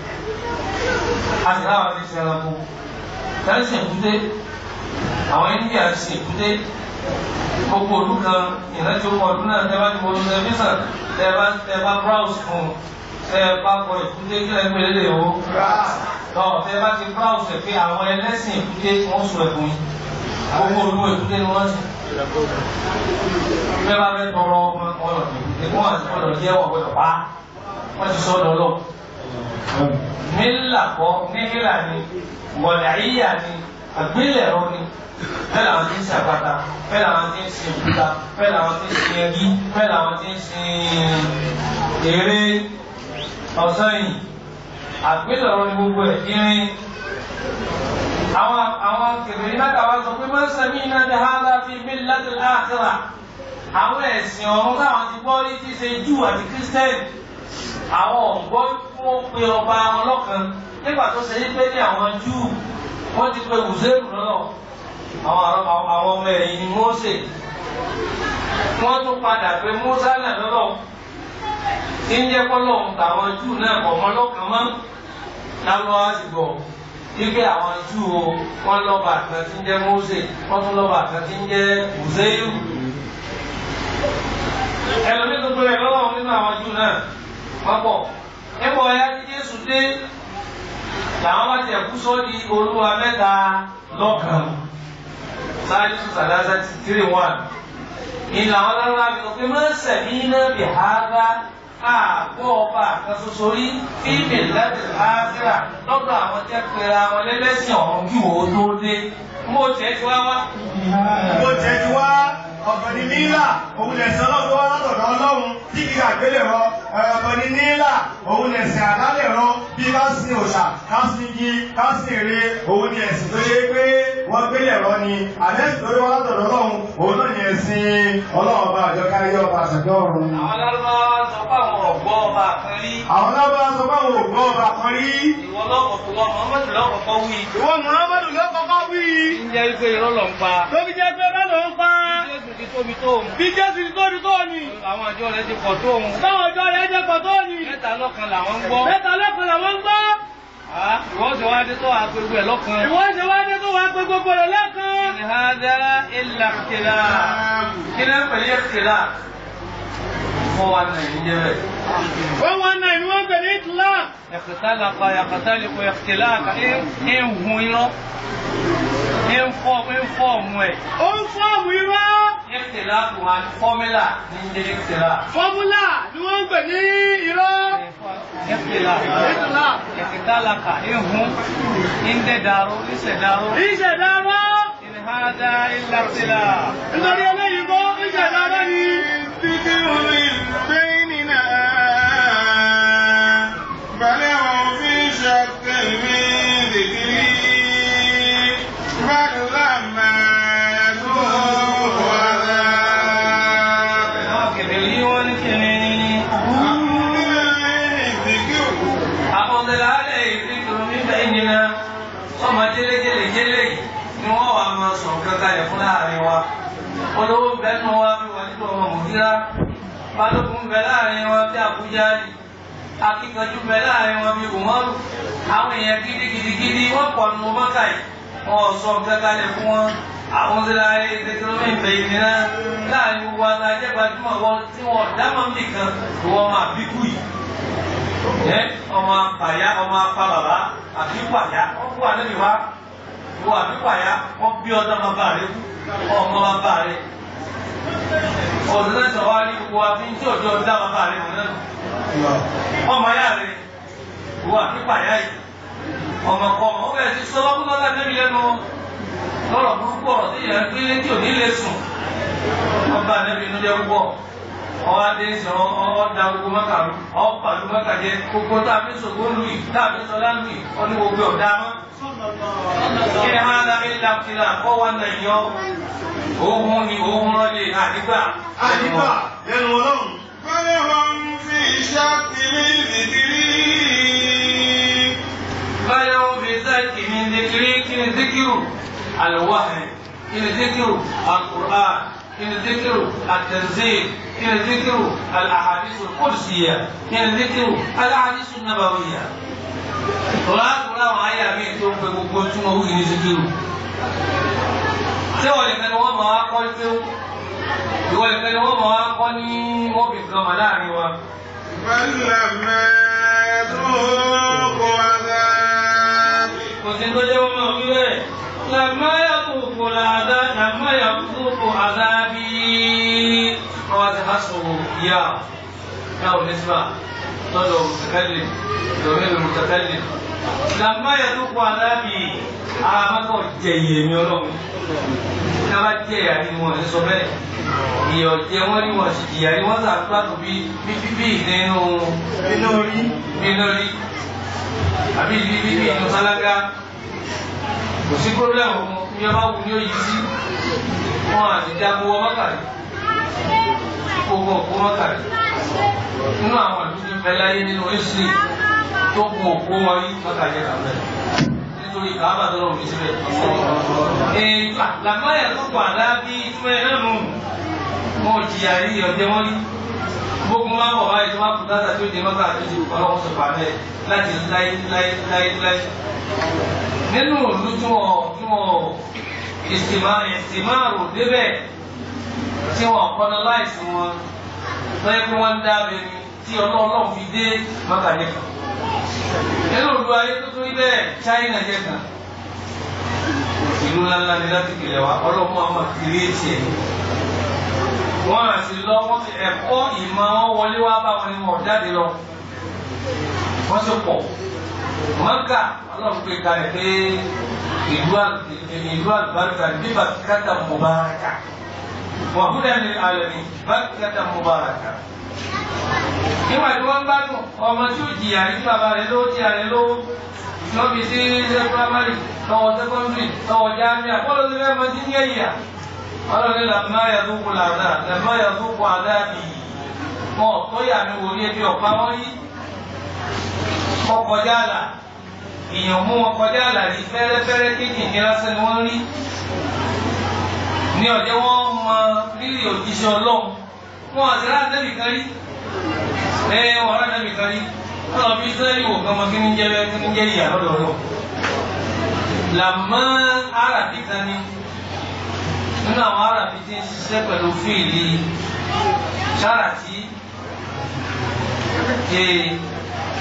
a sì láwọn ti ṣe ẹranko tẹ́lẹ̀ sì èkúté àwọn India ti ṣe èkúté gbogbo òlú kan ìrántí ọkọ̀ ọdún náà tẹ́ bá ti wọlé tẹlifíṣàn tẹ́ bá browse fún tẹ́ bá kọ èkúté kí lẹ́gbẹ́ lélẹ̀ o tẹ́ bá ti browse ẹ̀ pé àwọn ẹlẹ́sìn èkúté wọ́n sọ ẹ̀fún yìí gbogbo òlú èkúté ni wọ́n ti bẹ́ẹ̀ bá fẹ́ tọrọ ọ̀nà èkúté wọ́n àti ọ̀nà jẹ́ wọ́n gbọ́dọ̀ pa wọ́n ti sọ ọ́ lọ. Mílà kọ́ níhìlà ni wọ̀dàíyà ni àgbélẹ̀rọ ni bẹ́ẹ̀ làwọn ti ń sin àpáta bẹ́ẹ̀ làwọn ti ń sin òkúta bẹ́ẹ̀ làwọn ti ń sin ẹbí bẹ́ẹ̀ làwọn ti ń sin èrè ọ̀sán yìí àgbélẹ̀rọ ni gbogbo ẹ̀ irin. Àwọn kèfèrí náà kàwá sọ pé máa ń sẹ́mi iná ní hàlá fi millatil akhirah àwọn ẹ̀sìn ọ̀run táwọn ti gbọ́ rí ti ṣe Júù àti Kírísítẹ́nì àwọn ọ̀gbọ́n wọ́n pe ọba wọn lọ́kan nígbà tó ṣe pé ní àwọn Júù wọ́n ti pe Uzairu lọ́nà àwọn ọmọ ẹ̀yìn ni Mósè wọ́n tún padà pé Mósè náà lọ́nà tí ń jẹ́ kọ́lọ́hún tàwọn Júù náà kọ̀ mọ́ lọ́kàn mọ́ lálọ́ àsìgbọ̀ wípé àwọn Júù o wọ́n lọ́ba kan tí ń jẹ́ Mósè wọ́n tún lọ́ba kan tí ń jẹ́ Uzairu ẹlòmíì tó gbé lọ́wọ́ nínú àwọn Júù náà pápọ̀ ẹ̀bọ̀ ọ̀yá tí Jésù dé làwọn bá tiẹ̀ kú sódi Olúwa mẹ́ta lọ́kàn sáájú sàdáṣà ti 3-1 ìlà àwọn alára mi lọ pé máa ń sẹ̀mí iná bì hàrá àgbọ̀ ọba kan ṣoṣo rí fíìmì láti áfíà lọ́dọ̀ àwọn jẹ́ pera wọn lẹ́lẹ́sìn ọ̀hún kí wò ó tó dé mo tẹ̀ ti wá wá. mo tẹ̀ ti wá ọ̀pọ̀ ní nílà òun lẹ̀sẹ̀ ọlọ́dún wá látọ̀dọ̀ Ọlọ́run tí kì í àgbélẹ̀rọ ọ̀pọ̀ ní nílà òun lẹ̀sẹ̀ àdálẹ̀rọ bí ká sin òòṣà ká sin igi ká sin ère òun ni ẹ̀sìn tó yẹ pé wọ́n gbélẹ̀rọ ni àdẹ́sìn tó yẹ wá látọ̀dọ̀ Ọlọ́run òun náà ni ẹ̀sìn Ọlọ́run ọba àjọkárí ọba àṣàjọ ọ̀run. àwọn lárúbáwá sọ pé àwọn ọ̀gbọ́ ọba kan rí. àwọn lárúbáwá sọ pé àwọn ògbọ́ ọba kan rí. ìwọ Muhammadu lọ́kọ̀ọ́kọ́ wí. ìwọ Muhammadu lọ́kọ̀ọ́kọ́ wí. ń jẹ́ pé irọ́ lọ ń pa. tó fi jẹ́ pé irọ́ lọ ń pa. ti tóbi tó òun. bí Jésù ti tóbi tó ni. àwọn àjọ rẹ̀ ti pọ̀ tó òun. táwọn àjọ rẹ̀ ti pọ̀ tó ni. mẹ́ta lọ́kan làwọn ń gbọ́. mẹ́ta lọ́kan làwọn ń gbọ́. ìwọ ṣe wá dé tó wà pé gbogbo ẹ̀ lọ́kan. ìwọ ṣe wá dé tó wà pé gbogbo ẹ̀ lọ́kan. in hadha illa ikhtilaf. kí ló ń pèlè ikhtilaf? 419 jẹ́ bẹ́ẹ̀. 419 ni wọ́n pèlè ikhtilaf. ikhtalaqa yakhtaliqu ikhtilafa ń hun irọ́. ń fọ́ọ̀mù ẹ̀. ó ń fọ́ọ̀mù irọ́. Ikhtilafu wa fọ́múlà ní ń jẹ́ ikhtilaf. fọ́múlà ni wọ́n ń pè ní irọ́. Ikhtilaf. Ikhtalaqa ń hun ń dẹ̀dàrú ń ṣẹ̀dàrú. ìṣẹ̀dáró. in hadha illa ikhtilaf. nítorí eléyìí kọ́ ìṣẹ̀dáró ni. ذكر بيننا بل هم في شك من ذكري بل لما يذوقوا عذاب أنزل عليه الذكر من بيننا ọmọ jẹ́lẹ́jẹ́lẹ́ jẹ́lẹ́ yìí ni wọ́n wà máa sọ̀rọ̀ kankan yẹn fún láàrin wa olówó bẹ́ẹ̀ nù wá bí wọ́n nítorí ọmọ mòdìrá balógun bẹ láàrin wọn bí Àbújá ni akíkanjú bẹ láàrin wọn bí Umaru àwọn èèyàn gidigidi wọ́n pọ̀ nù mọ́kà yìí wọ́n sọ kankan yẹn fún wọn àwọn ọ̀sẹ̀lá ẹ̀ẹ́dẹ́gbẹ̀rún ìfẹ́ ìnira láàrin gbogbo àti ajẹ́gbàjúmọ̀ wọn tí wọ́n dámọ̀ nìkan wọ́n máa bí kú yìí ọmọ apàyà ọmọ apá bàbá àbípàyà wọ́n kú ànábì wá wọ́n àbípàyà wọ́n bí ọdọ́ bàbá rẹ̀ ọmọ bàbá rẹ̀ ọdún náà sọ̀rọ̀ wá ní gbogbo àfi tí òjò dá bàbá rẹ̀ mọ̀ náà ọmọ ayá rẹ̀ wọ́n àbípàyà yìí ọmọ kọ́ ọmọ ọbẹ̀ ti sọ wọ́n lọ́dọ̀ ànábì lẹ́nu lọ́rọ̀ burúkú ọ̀rọ̀ tí ìyẹn gbé tí ò ní lè sùn ọba ànábì inú jẹ́ púpọ̀ ọwọ́ adé ń sọ ọ̀dà gbogbo mọ́kàlú ọ̀pàlú mọ́kàjẹ́ gbogbo tá a fi sògbó lù yìí tá a fi sọ lánàá yìí wọ́n ní gbogbo ọ̀dà mọ́. kí ni hàn dá ilé àfihàn kọ́ wá nà yọ òun ni òun rọ́lẹ̀ àdìgbà. àdìgbà lẹ́nu ọlọ́run. báyọ̀ wọn fi ṣáàkiri nìkiri. báyọ̀ wọn fi ṣáàkiri nìkiri kí ni zikiru alwahyi kí ni zikiru alqur'an. كن ذكر التنزيل كن ذكر الأحاديث القدسية كن ذكر الأحاديث النبوية ترى معايا مين تقول بقول شو هو كن ذكر سوى لكن هو ما أقول فيه يقول لكن هو ما أقول مو بكمالاني و بل لما يذوق عذاب وسنتو جاوا ما هو لما يذوق العذاب لما يذوق عذابي قد حسبه يا نسبة تدعو المتكلم ضمير المتكلم لما يذوق عذابي àmọ́ jẹ̀yẹ̀ mi ọlọ́run ká bá jẹ́ ìyá ni wọ́n ṣe sọ bẹ́ẹ̀ ìyọ̀ jẹ́ wọ́n ní wọ́n sì jìyà ni wọ́n sàgbàdùn bí nínú orí àbí inú sálágá kò sí pírọ́blẹ́mù fún bí wọ́n bá wù ní òyìn sí wọn àti jagun wọ mọ́kàrí gbogbo òkú mọ́kàrí nínú àwọn àdúgbò ìfẹ́ láyé nínú ìsìn tó kún òkú wọn rí mọ́kàrí ẹ̀ka mẹ́rin nítorí kàábà tó lọ́wọ́ fi síbẹ̀. làmáyà tó kọ̀ àdá bí ìtumọ̀ ẹ̀ náà nù wọn ò jìyà rí ọ̀jẹ̀ wọn rí gbogbo máa ń wọ̀ báyìí tó máa kú dáta tó dé mọ́kà tó ti ọlọ́wọ́ sọ pàmẹ́ láti láíláíláíláí. nínú òlu tí wọ́n ìsìmáàrò débẹ̀ tí wọ́n kọ́nà láìsí wọn lọ́yẹ́ pé wọ́n ń dábẹ́ ni tí ọlọ́run fi dé mọ́kà yẹn kan. nínú òlu ayé tó tó ibẹ̀ China jẹ́ kan ìlú ńláńlá ni láti kìlẹ̀ wa ọlọ́run àwọn kìrìtì ẹ̀ wọ́n á sì lọ wọ́n ẹ̀kọ́ ìmọ̀ wọn wọlé wá bá wọn ni wọ́n jáde lọ wọ́n sì pọ̀ mọ́kà ọlọ́run pé kalẹ̀ pé ìlú àlùbáríkà ní bàkítà mubaraka wọ́n húdà ní alẹ́mí bàkítà mubaraka. nígbà tí wọ́n bá dùn ọmọ tí ó jìyà ní bàbá rẹ̀ ló tí a rẹ̀ ló lọ́bi sí ṣe primary lọ́wọ́ secondary lọ́wọ́ jámíà kọ́ ló ti fẹ́ mọ sí ní ẹ̀yà ọlọ́run làmá yàtúkú làdá làmá yàtúkú àdábì wọn tó yà mí wò ní ebi ọ̀pá wọn yí ọkọjá àlà èèyàn mú wọn kọjá àlà rí fẹ́rẹ́fẹ́rẹ́ kéékèèké lásán ni wọ́n rí ní ọ̀jẹ́ wọn mọ rírì òjíṣẹ́ ọlọ́run wọn àti ráńdẹ́bì kan rí wọn ráńdẹ́bì kan rí wọn lọ fi sẹ́yìn wò kan mọ kí ní jẹ́ ìyá lọ́dọọdọ làmá àràbí kan ní nínú àwọn arábí tí ń ṣiṣẹ́ pẹ̀lú fíìlì ṣáàràtì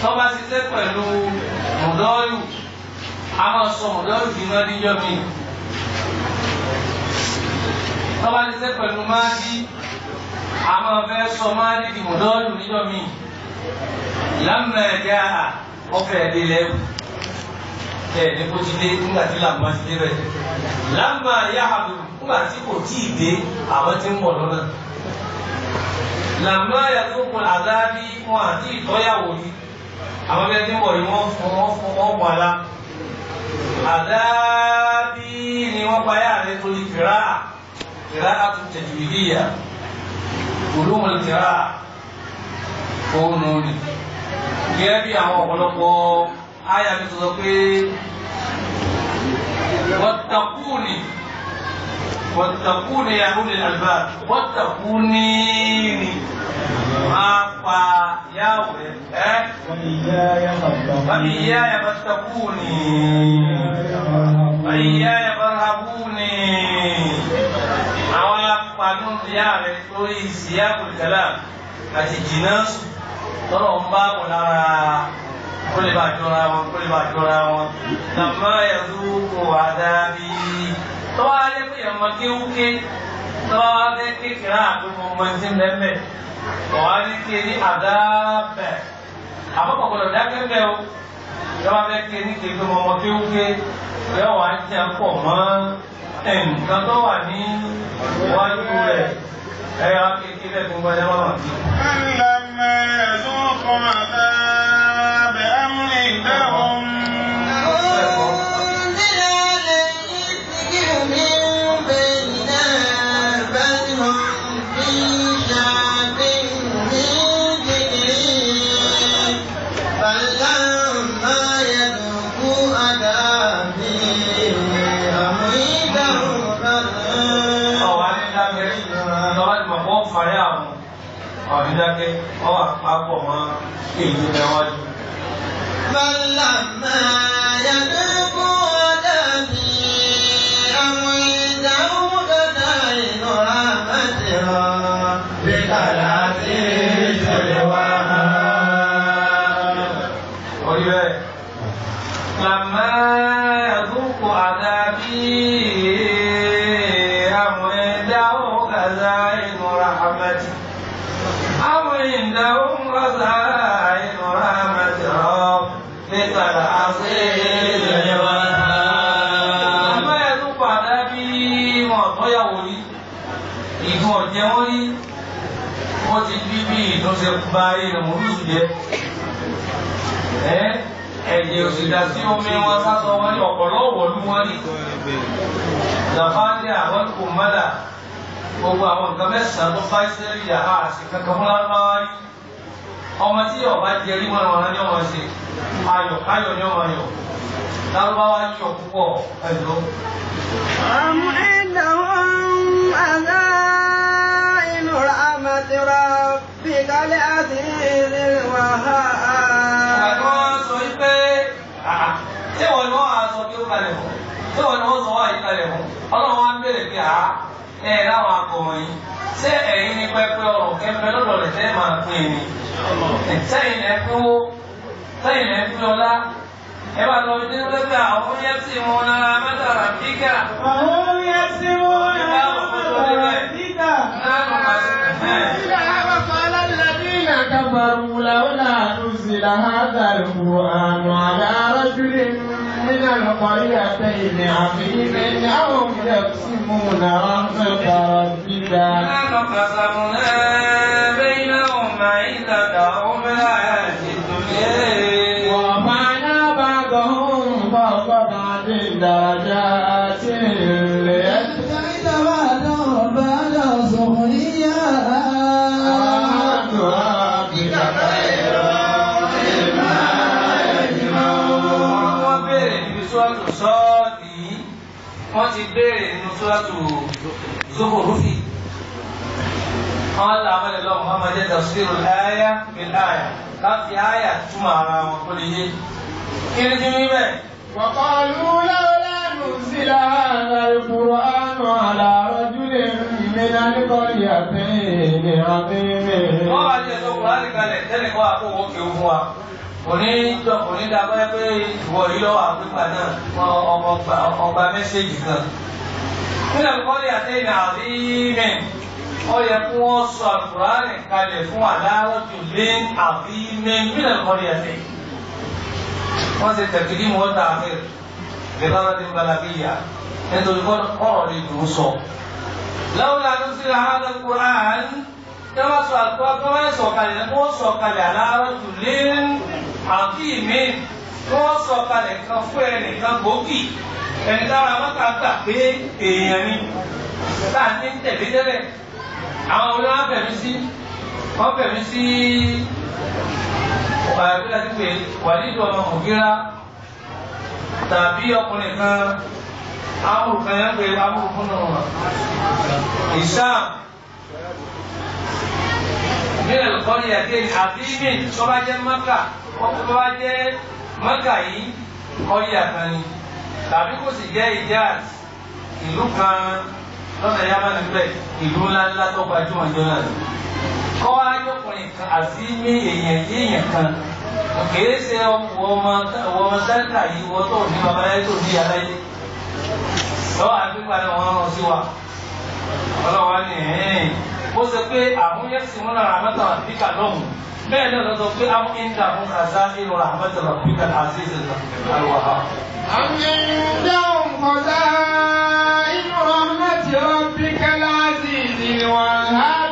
tọ́ba ṣiṣẹ́ pẹ̀lú mọ̀dọ́rù a máa sọ mọ̀dọ́rù kì í má díjọ́ mi tọ́ba ṣiṣẹ́ pẹ̀lú máàdí a máa fẹ́ sọ máàdí di mọ̀dọ́rù níjọ́ mi lámà ẹ̀dá ọ̀fẹ́ ẹ̀dẹ́lẹ́wù ní kó ti dé nígbà tí làmà ti dé bẹ̀ lámà yáhàdùn nígbà tí kò tí ì dé àwọn tí ń bọ̀ lọ́nà. làmá yàtúkù àdábí wọn àti ìtọ́yàwó yìí àwọn bẹ́ẹ̀ tí ń bọ̀ yìí wọ́n pọ̀ àlá. àdábí ni wọ́n payá rẹ̀ torí kìrá àtún tajwidiyya ulumul kìrá òun nù ní. gẹ́gẹ́ bí àwọn ọ̀pọ̀lọpọ̀ àyà mi tó sọ pé wattaquni. واتقون يا أولي الألباب واتقوني apa yawe وإياي فاتقوني وإياي فارهبوني àwọn apanu ìyá rẹ̀ lórí ìsìyàkùn kalam àti jìnnàṣù tọ́lọ̀ ń bá wọn lára kó lè bá jọra wọn kó lè bá jọra wọn làmá yẹ̀dúkú àdábì tọ́wọ́ á lé pé ẹ̀mọ kéwúké tọ́wọ́ á lé kékeré àgbẹ̀mọ̀ ọmọ ẹ̀sìn mẹ́mẹ́ tọ́wọ́ á lé ké ní àdábẹ̀ àkọ́kọ́ gbọ́dọ̀ dákẹ́ bẹ́ẹ̀ o tọ́wọ́ á lé ké ní kékeré ọmọ kéwúké yọ wá jẹ́ pọ̀ mọ́ nǹkan tó wà ní iwájú rẹ̀ ẹ̀yà kékeré tó ń gbọ́dọ̀ wọ́n wà ní. لما يذوق عذاب أمرهم أنزل عليه الذكر من بيننا بل هم في شك من ذكري فلما يذوقوا عذابي أميتهم ọ̀wá ní dákẹ́ lọ́wọ́ ti mọ̀ fọ́ fàyà àwọn ọ̀dídákẹ́ ọwà pápọ̀ mọ́ èyí lẹ́wọ́jú. فلما يذوقوا عذابي أميتهم خزائن رحمة ربك العزيز الوهاب. orí bẹ́ẹ̀ لما يذوق عذابي أم عندهم خزائن رحمتي أم عندهم خزائن رحمة ربك العزيز الوهاب. لما يذوق عذابي mọ̀tọ́ yàwó rí ìgbọ̀n ọ̀jẹ̀ wọ́n rí wọ́n ti bí bí ìtúnṣe bá ìrìnmọ̀ lùsù jẹ́ ẹ̀jẹ̀ òṣìdá sí omi wọn sásọ wọn ní ọ̀pọ̀lọ́wọ̀ lú wọn ní làfáàdé àwọn kò mọ́dà gbogbo àwọn nǹkan mẹ́sàn-án tó bá ìṣẹ́lẹ̀ ìyá àṣì kankan fún lárúbáwá rí ọmọ tí ọba jẹ rí wọn wọn ní ọmọ ṣe ayọ̀ káyọ̀ ní ọmọ ayọ̀ lárúbáwá yọ̀ púpọ̀ ẹ̀dọ́. أم عندهم خزائن رحمة ربك العزيز الوهاب. Àwọn sọ pé ṣé wọn ni wọ́n á sọ kí ó kalẹ̀ fún? Ṣé wọn ni wọ́n sọ wá yìí kalẹ̀ fún? Ọlọ́run wá ń béèrè pé láwọn akọ̀wọ̀n yìí. Ṣé ẹ̀yin ní pẹ́pẹ́ ọ̀rọ̀ kẹfẹ́ lọ́dọ̀ rẹ̀ tẹ́ máa pín in ni? Sẹ́yìn lẹ́ pín owó, sẹ́yìn lẹ́ pín ọlá. Ẹ bá lọ sí pé àwọn yẹn sì mú náà mẹ́tàlá bíkà. وهم يكسبون ربك وقال الذين كفروا لولا نزل هذا القرآن على رجل من القريتين عظيم أهم يقسمون رحمة ربك نحن قسمنا بينهم معيشتهم في الحياة الدنيا ورفعنا بعضهم فوق بعض درجات يتخذ بعضهم بعضا سخريا رحمة ربك خير مما يجمعون. wọ́n béèrè níbi sọ́ọ̀tù sọ́ọ̀tì yìí wọ́n ti béèrè nínú sọ́ọ̀tù Zukhrufi. wọ́n là wọ́n lè lọ Muhammad tafsirul aya bil aya láti aya túmọ̀ ara wọn kó lè yé. kí ni kí ni bẹ́ẹ̀? وقالوا لولا نزل هذا القرآن على رجل من القريتين عظيم. wọ́n wá jẹ́ sọ́kùnrin láti kalẹ̀ tẹ́lẹ̀ kọ́ àkówó kéwù fún wa. òní dàgbẹ́ pé ìwọ yìí lọ́wọ́ àpépa náà ọgbà mẹ́sẹ̀gì kan. nílẹ̀ kọ́lé àtẹ̀yìn àbímẹ̀ ó yẹ kí wọ́n sọ àkùránì kalẹ̀ fún àdárọ́jù lé àbímẹ̀ nílẹ̀ kọ́lé àtẹ̀yìn. wọ́n ṣe tẹ̀kídì mọ́ tààfẹ́ ìgbẹ́lára ti ń balabíyà nítorí kọ́rọ̀ lè dùn sọ. lọ́wọ́lá ló sí àádọ́ kúrán tí wọ́n sọ àkùrán tí wọ́n sọ kalẹ̀ wọ́n sọ kalẹ̀ àdárọ́jù lé àbímẹ̀ tí wọ́n sọ kalẹ̀ kan fún ẹnìkan gbòógì ẹni tára mọ́ta gbà pé èèyàn ni táà ní tẹ̀lé tẹ́lẹ̀ àwọn olóyún bẹ̀mí sí wọ́n bẹ̀mí sí ọ̀bàyàgbé láti pé Wàlídù ọmọ Mùgírà tàbí ọkùnrin kan amúrù kan yẹn pé amúrù fún un Ìṣàm nílẹ̀ lùkọ́ni àti àbímí tó bá jẹ́ Mẹ́kà tó bá jẹ́ Mẹ́kà yìí ọ̀yà kan ni tàbí kò sì jẹ́ Hijaz ìlú kan lọ́nà Yámánì níbẹ̀ ìlú ńláńlá tó gbajúmọ̀ jọ náà kọ́ ayọ́kùnrin kan àti ní èèyàn kan kìí ṣe ọmọ sẹ́ńtà yìí wọ́n tó ní babaláyé tó ní aláyé lọ́wọ́ àgbégbá ni wọ́n rán sí wa ọlọ́wọ́ ni ó ṣe pé àmúyẹ́sì wọn lára mẹ́ta àbíkà lọ́hùn bẹ́ẹ̀ náà lọ́sọ pé àwọn ìńdà fún kàṣá ìlú rahmat rabbika al-aziz al-wahhab. àmì ìdáhùn kọjá inú rahmat rabbika al-aziz al-wahhab.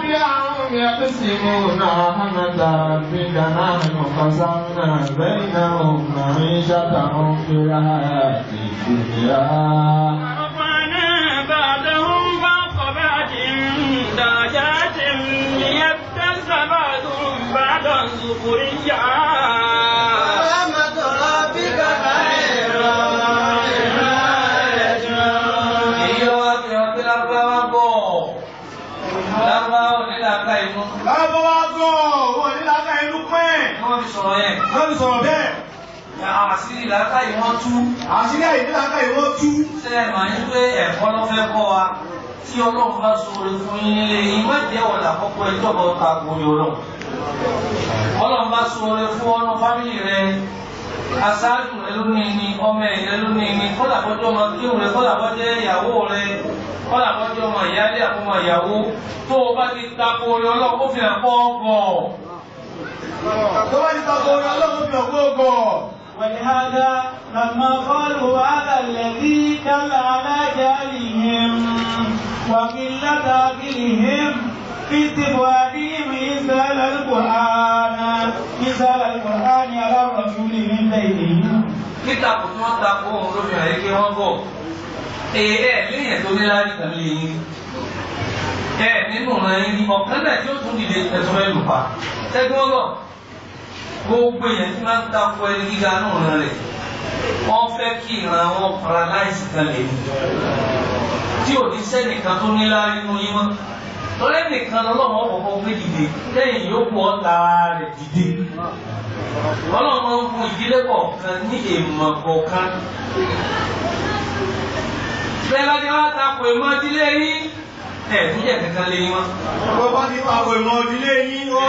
يقسمون رحمة ربك نحن قسمنا بينهم معيشتهم في الحياة الدنيا ورفعنا بعضهم فوق بعض درجات ليتخذ بعضهم بعضا سخريا رحمة ربك خير مما يجمعون. Wọ́n ní láká inú pẹ́. Wọ́n fi sọ̀rọ̀ yẹn. Wọ́n fi sọ̀rọ̀ bẹ́ẹ̀. Àṣírí láká yìí wọ́n tú. Àṣírí àìní láká yìí wọ́n tú. Ṣé ẹ máa ń pé ẹ̀kọ́ ló fẹ́ kọ́ wa tí Ọlọ́run bá sọ̀rọ̀ fún yín nílé yín má jẹ́ ọ̀la àkọ́kọ́ ẹjọ́ bọ́ ta kórè Ọlọ́run. Ọlọ́run bá sọ̀rọ̀ fún ọ̀nà fámìlì rẹ̀. Aṣáájú rẹ̀ ló ní ní ọmọ ẹ̀yẹ ló ní ní kọ́lá bọ́jọ́ ọmọ kíhùn rẹ̀ kọ́lá bọ́jẹ́ ìyàwó rẹ̀ kọ́lá bọ́jọ́ ọmọ ìyáálé àkọ́mọ ìyàwó tó o bá ti tako orí Ọlọ́run ó fi hàn pọ́ ọgọ̀. Tó bá ti tako orí Ọlọ́run ó fi hàn pọ́ ọgọ̀. ولهذا لما قالوا هذا الذي دل على جهلهم وقلة عقلهم في استفادهم إنزال القرآن على الرسول من بينهم. Kíkàkù tí wọ́n tako òun ló fi hàn yí pé wọ́n bọ̀. Léyìn tó ní láti tàn lé yín. Nínú ọ̀nà yín ni ọ̀kan náà tí ó tún dìde ẹ̀sùn ẹ̀ lùpà. Ṣẹ́gun ọlọ́ gbogbo èèyàn tí máa ń tako ẹni gíga náà rán rẹ̀. Wọ́n fẹ́ kí ìran wọn paralyze kan lè ní. Tí ò ní sẹ́nìkan tó ní láti nínú yín mọ́. Tọ́lẹ́ nìkan lọ́wọ́ ọ̀pọ̀ gbé dìde lẹ́yìn yóò pọ̀ ta rẹ̀ dìde. Ọlọ́run máa ń fún ìdílé kọ̀ọ̀kan ní èèmọ̀ kọ̀ọ̀kan. Bẹ́ẹ̀ bá ti wá tako ìmọ̀ ìdílé yín níjẹ̀ kankan lé yín mọ́. Bọ́bá ti tako ìmọ̀ ìdílé yín ó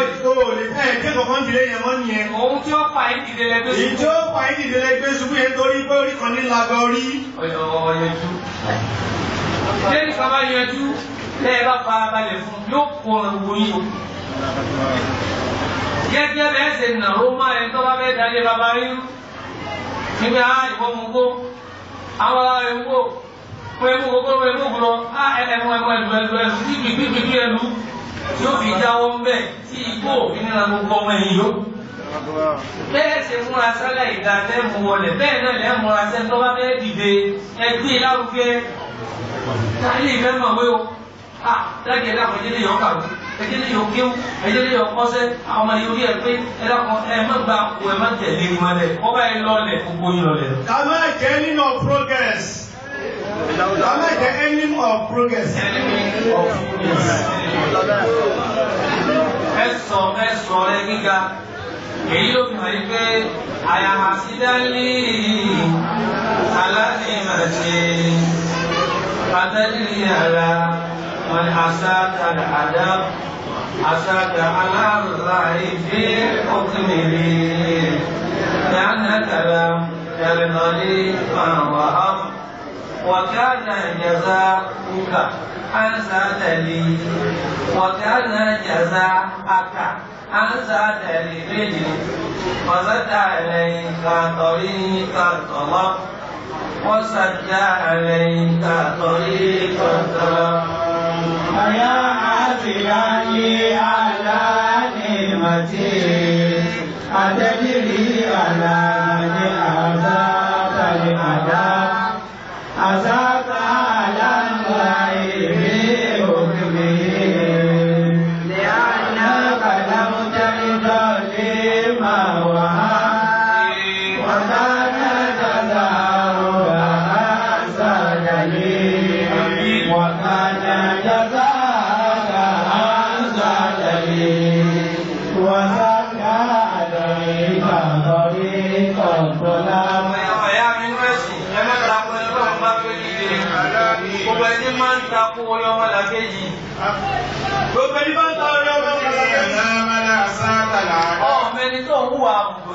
lè fẹ́ ẹ̀jẹ̀ kankan ìdílé yẹn mọ́ nìyẹn. Òun tí ó pa ìdílé lẹ́gbẹ́ ṣubú. Ìjọ pa ìdílé lẹ́gbẹ́ ṣubú yẹn torí pé orí kan ní lágbá orí. Ọ̀yẹ̀jú. Lẹ́yìn kan bá yanjú lẹ́yìn bá fara balẹ̀ fún yóò kó ewu yín o. Gẹ́gẹ́ bẹ́ẹ̀ ṣe nàró máa ẹni tó bá fẹ́ dalé bàbá yín. Nígbà ìwọ mú gbó, àwọn ará rẹ̀ ń gbó, wọ́n mú gbogbo wọ́n mú gbọ́, ẹ̀lú gbígbígbí ẹlú tí ó fi jáwọ́ ń bẹ̀ tí igbó òfin nílá gbogbo ọmọ ẹ̀yìn yó. Bẹ́ẹ̀ ṣe múra sálẹ̀ ìdá tẹ́ mú wọlé, bẹ́ẹ̀ náà lẹ́ múra sẹ́ tó bá fẹ́ dìde ẹgbẹ́ lárugẹ. Táyé ìfẹ́ mọ̀ wé o, dájú ẹ̀dá kan ẹjẹ́ lè yọ kàwé, ẹjẹ́ lè yọ kéwú, ẹjẹ́ lè yọ kọ́sẹ́, àwọn ọmọ yìí orí ẹ̀ pé ẹ̀dá kan ẹ̀ má gba òkú ẹ̀ má tẹ̀lé wọn lẹ̀, wọ́n bá yẹ lọ́ọ̀lẹ̀ gbogbo yín lọ́ọ̀lẹ̀. Ká má jẹ́ nínú progress. Ká má jẹ́ enemy of progress. Enemy of progress. Ẹ̀sọ̀ rẹ̀ gíga. Èyí ló fi hàn yí pé àyàmàsídálì aláìmọ̀ṣe pàtàkì àrà wọn àṣàkà àdá àṣàkà aláàrùlá ìdí òkèmèrè yánà kàrà yàrìnàlì fàwà وكان جزاؤك أن سأتلي وكان جزاءك أن سأتلي رجلي وسد عليك طريق الطلب وسد عليك طريق الطلب يا عافيا لي على نعمتي أتدري على نعمتك لأداك أزاك على الغيب حكمه لأنك لم تلد لما وهب وكان جزاؤك أحسن لي وكان جزاؤك أحسن لي وزاد عليك طريق الظلام. Gbogbo ẹni máa ń takò orí ọmọ làkejì. Gbogbo ẹni máa ń takò orí ọmọ làkejì.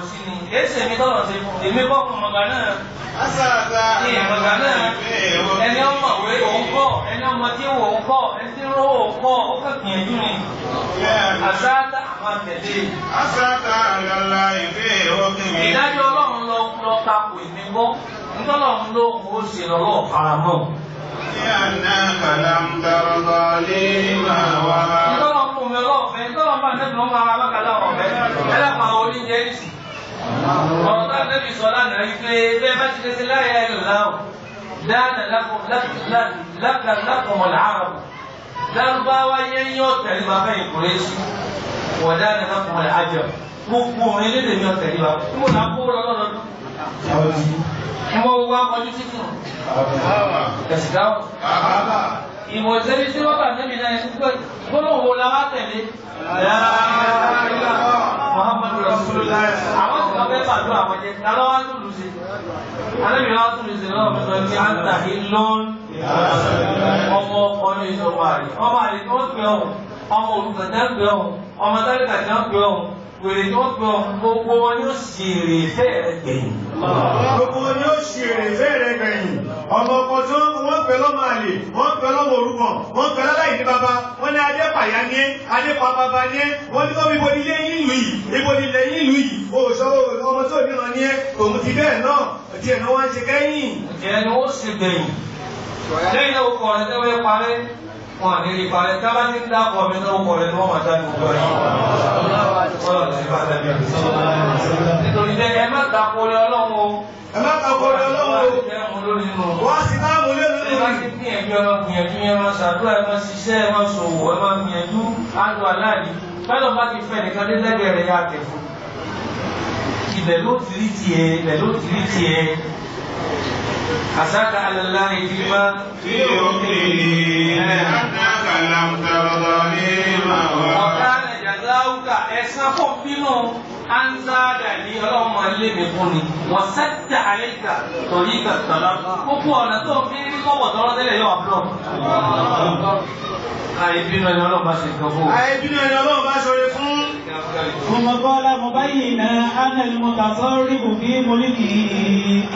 sí ni èsì mi tọ́lọ̀ ṣe fún èmi kọ́ fún ọmọga náà ní ọmọga náà ẹni ọmọ òwe òun kọ́ ẹni ọmọ tí òun kọ́ ẹni tí ń rówó òun kọ́ ó kàn gbìyànjú ni àṣàtà àwọn àtẹ̀lé. ìdájọ́ ọlọ́run lọ takò èmi gbọ́ ntọ́lọ́run ló kó ṣe lọ́wọ́ faramọ́. ntọ́lọ́run fún mi ọlọ́ọ̀fẹ́ ntọ́lọ́run bá nẹ́bí wọn máa bákàlà ọ̀fẹ́ ẹlẹ́pàá oníjẹ́ nìsí. ọ̀rọ̀ tá nẹ́bí sọ lánàá yìí pé bẹ́ẹ̀ bá ti tẹ́sí láyé ẹ̀rọ láwọ̀ dáná lákàlákọ̀mọ̀ làárọ̀ lárúbáwá yẹn yóò tẹ̀lé wa fẹ́ ìkùrẹ́sì wọ̀dá dáná lákọ̀mọ̀ làájọ gbogbo òrin lédè mi ọ̀tẹ̀lé wa mo là ń kó lọ́dọọdún. mo wá kọjú sí fún un. ẹ̀sìn dáhùn. ìmọ̀ ìṣẹ́bí tí wọ́n bá nẹ́bí náà ẹni pé gbólóhùn wo la wá tẹ̀lé. Muhammadu Rasulullah. àwọn tí wọ́n fẹ́ gbàdúrà àwọn jẹ́ ta ló wá túlù sí. alẹ́bí wá túlù sí lọ́wọ́ mi sọ ní àǹtà ìlọ́n. ọmọ ọkọ ní ìṣòwò àrí. ọmọ àrí tí wọ́n pè ọ̀hún. ọmọ olùkọ́ tí wọ́n pè ọ̀hún. ọmọ tálíkà tí wọ́n pè ọ̀hún. wèrè tí wọ́n pè ọ̀hún. gbogbo wọn yóò sì èrè ìfẹ́ rẹ̀ gbẹ̀yìn. gbogbo wọn yóò sì èrè ìfẹ́ rẹ̀ gbẹ̀yìn. ọmọ ọkọ tí wọ́n pè lọ́mọ àlè wọ́n pè lọ́mọ òrukàn wọ́n pè láláì ní baba wọ́n ní adépàyà ní adépa baba ní wọ́n ní kọ́ ibo nílé yín lù yìí ibo nílé yín lù yìí òòṣọ́ ọmọ tó ní wọn ní ẹ tòun ti bẹ́ẹ̀ náà ti ẹ̀ náà wọ́n ṣe kẹ́yìn. ìjẹ́ ni ó sì gbẹ̀yìn. lẹ́yìn náà ó kọ̀ ọ́ lẹ́tẹ́wé parẹ́ wọn à ní rí parẹ́ tábà ní dákọ̀ mi náà ó kọ̀ lẹ́nu wọn máa dá gbogbo ẹ̀. nítorí pé ẹ má dàpọ̀ lé ọlọ́run o. ẹ má dàpọ̀ lé ọlọ́run o. wọ́n á sì máa mú lé lórí. ẹ má ti gbìyànjú ẹ má gbìyànjú ẹ má ṣàdúrà ẹ má ṣiṣẹ́ ẹ má ṣòwò ẹ má gbìyànjú àdó aláàdì báyọ̀ bá ti fẹ́ nìkan dé lẹ́gbẹ̀ẹ́ rẹ̀ yá tẹ̀ fún. ibẹ̀ ló ti rí tiẹ̀ ibẹ̀ ló ti rí tiẹ̀. àṣàkà alẹ́lá ìdílé في يومه أنك لم ترضى ما وكان جزاؤك ẹ̀san fún bínú anzada ní ọlọ́mọ ilé mi fún ni wọ́n sẹ́tẹ̀ àyíká torí kàtàlá gbogbo ọ̀nà tó fi rí kọ́wọ̀ tọ́lọ́ tẹ́lẹ̀ yóò àbúrò. àìbínú ẹni ọlọ́mọ ṣe nǹkan fún. àìbínú ẹni ọlọ́mọ ṣọ̀rẹ́ fún. ثم قال مبينا أن المتصرف في ملكه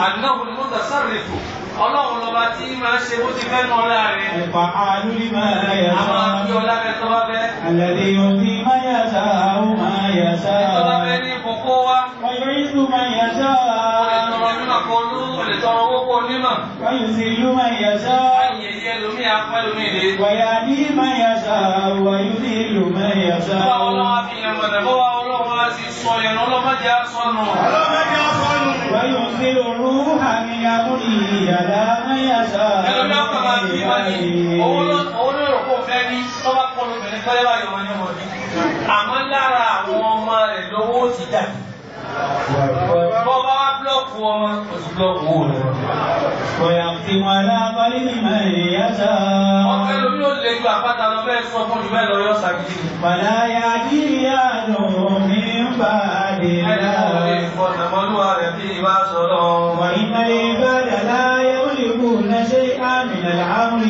أنه المتصرف ọlọ́run lọ́ba tí máa ṣe bó ti fẹ́ nù ọlá rẹ̀. فعال لما يشاء. a máa fi ọlá rẹ̀ tó bá fẹ́. الذي يؤتي من يشاء ما يشاء. tó bá fẹ́ ní kókó wa. ويعز من يشاء. o lè tọrọ mímọ̀ kó lú o lè tọrọ owó kó nímọ̀. ويذل من يشاء. ayẹyẹ lomi apẹ́ lomi lè. ويهدي من يشاء ويذل من يشاء. báwo lọ́wọ́ fi yẹn mọ̀tẹ́ bó wa ọlọ́run á sì sọ yẹn ọlọ́mọdé á sọnù. ọlọ́mọdé á sọnù. وينزل الروح من أمره على من يشاء. ẹlòmí ọkọ̀ máa bí wá ní owó lóró kó fẹ́ ní tọ́ba kọ́ lóbìnrin fẹ́rẹ́ báyọ̀ wọn ní wọn ní. àmọ́ lára àwọn ọmọ rẹ̀ lówó ti dà. bọ́ bá wá búlọ́ọ̀kù ọmọ oṣù búlọ́ọ̀kù owó rẹ̀. ويختم على قلب من يشاء. ọ̀pẹ lómi ó lè ju àpáta lọ bẹ́ẹ̀ sọ fún ìbẹ́ lọ yọ sàgídì. ولا يأتي أحد من بعد الله. وإن العباد لا يملكون شيئا من الأمر.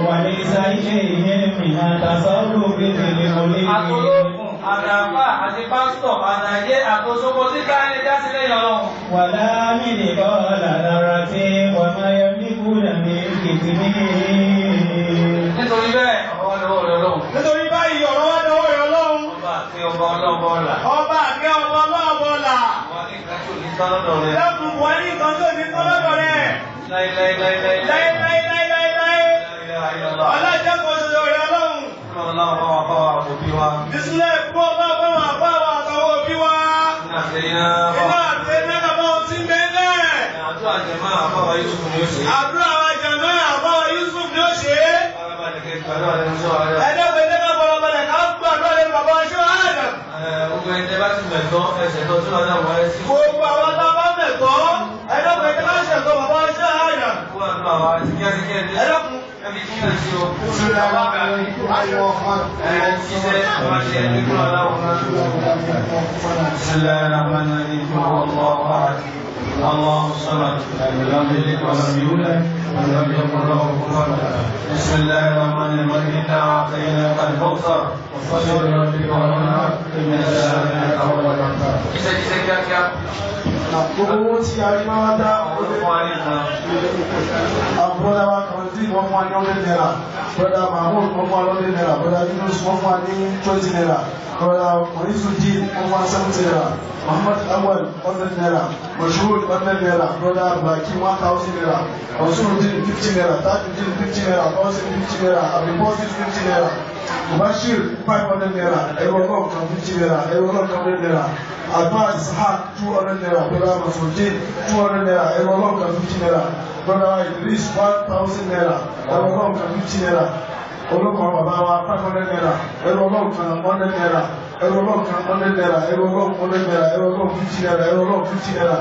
وليس شيء من التصرف في الملك. Àdàpá àti pásítọ̀ àdàyé àkóṣogbo tí káyé já sílẹ̀ yọ̀rọ̀. ولا مثقال ذرة وما يملكون من كتمين. Nítorí bẹ́ẹ̀ ọ̀rọ̀ lọ́wọ́ lọ́wọ́. nítorí báyìí ọ̀rọ̀ wá lọ́wọ́ yọ lọ́hùn. Ọba àti ọba ọlọ́bọ ọ̀la. ọba àti ọba ọlọ́bọ ọ̀la. Wọ́n ní ìkájọ́ ní sọ́lọ́dọ̀ rẹ̀. lẹ́kùn wọ́n ní nǹkan tó ní sọ́lọ́dọ̀ rẹ̀. láíláíláíláíláí. ọlọ́jọ́ kan ṣoṣo rẹ̀ ọlọ́run. Bísílẹ̀ fún ọba báwọn àbáwọn àtàwọn òbí wa. Iná àti iná bàbá wọn ti ń bẹ náà. Àdúrà wa jàmá àbáwa Yusuf ni ó ṣe é. Ẹ̀dẹ́gbẹ̀ ẹ̀dẹ́ ká bọ̀rọ̀ balẹ̀ ká gbàdúrà lé bàbá ṣé wàá dà. Gbogbo àwọn tá a bá mẹ̀tọ́ ẹ̀dẹ́gbẹ̀ ẹ̀dẹ́ ká ṣẹ̀tọ́ bàbá ṣé wàá dà. Ẹ̀dẹ́kun. بسم الله الرحمن الرحيم. اللهم صل لم يلد ولم يولد ولم يكن له كفوا احد. بسم الله الرحمن الرحيم. انا اعطيناك الكوثر وصل لربك وانحر ان شانئك هو الابتر. Iṣẹ́ kíákíá. Gbogbo owó tí a rí máa dá àbúrọ́dá wa kan tí wọ́n fún wa ní $100, brọ́dá Mahmoud wọ́n fún wa $100, brọ́dá Yunus wọ́n fún wa ní $20, brọ́dá Orísùdín wọ́n fún wa $70, Muhammad Awal $100, Mashhur $100, brọ́dá Baki $1000, Rasuludin $50, Tajuddin $50, Qasim $50, Abdulbasit $50, Mubashir $500, Ẹ̀rọ kan $50, Ẹ̀rọ kan $100, Adma Ishaq $200, brọ́dá Masudin $200, Ẹ̀rọ kan $50, brọ́dá Idris $1000, Ẹ̀rọ kan $50, olùkọ́ bàbá wa $500, Ẹ̀rọ kan $100, Ẹ̀rọ kan $100, Ẹ̀rọ kan $100, Ẹ̀rọ kan $50, Ẹ̀rọ kan $50.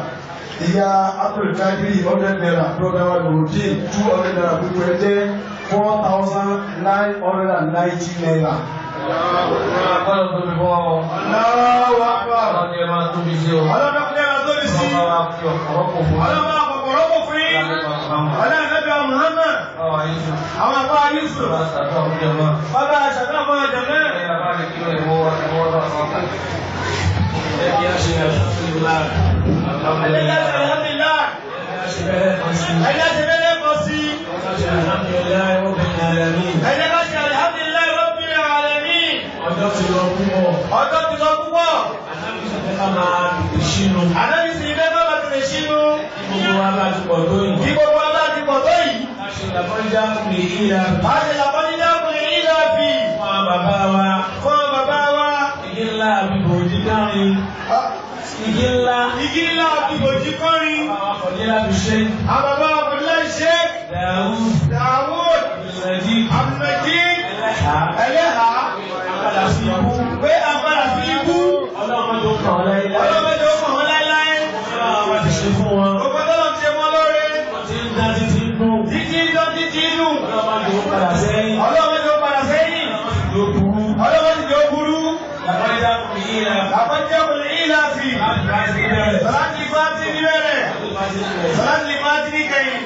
Ìyá Abdulkadir $100, brọ́dá wa Nurudin $200, gbogbo ẹ̀ jẹ́ $4,990. Ọlọ́run tó bí fún ọ. Aláwọ̀ àpá. Ọlọ́run ní ẹ máa tóbi sí o. Ọlọ́run ní ẹ máa tóbi sí. Ọlọ́run máa fi ọ̀pọ̀lọpọ̀ fún. Ọlọ́run máa fọ̀pọ̀lọpọ̀ fún yín. Ọlọ́run Nábì Muhammad. Àwọn àbá Yusuf. Bàbá àṣàdá fún ọjọ́ náà. Ọjọ́ ti lọ púpọ̀. Ọjọ́ ti lọ púpọ̀. Ànábì sì ilé bá bá ti lè ṣínú. Gbogbo wa láti pọ̀ tó yìí. Bí gbogbo wa láti pọ̀ tó yìí. A ṣe làkọ́jà fún ìlà. A ṣe làkọ́jà fún ìlà fi. Fún àwọn bàbá wa. Fún àwọn bàbá wa. Igi ńlá àbíbò òjì kánrin. Igi ńlá. Igi ńlá àbíbò òjì kánrin. Àwọn akọ̀dé láti ṣe. Àwọn bàbá akọ̀dé láti ṣe. Dàwúd. Abdulmajid. Ẹlẹ́hà. Pé àpàdà sí ibú. Ọlọ́run tó kàn wọ́n láíláí. Ọlọ́run tó kàn wọ́n láíláí. Ọlọ́run ti ṣe fún wọn. Gbogbo tọ́lọ̀ ti ṣe wọ́n lóore. Ti ń dá títí nù. Títí ń dán títí nù. Ọlọ́run tó padà sẹ́yìn. Ọlọ́run tó padà sẹ́yìn. Ọlọ́run tó burú. Làkọ́jà fún ìlà. Làkọ́jà fún ìlà fi. Sọláńtì fáńtì ní bẹ̀rẹ̀. Sọláńtì fáńtì ní kẹ́yìn.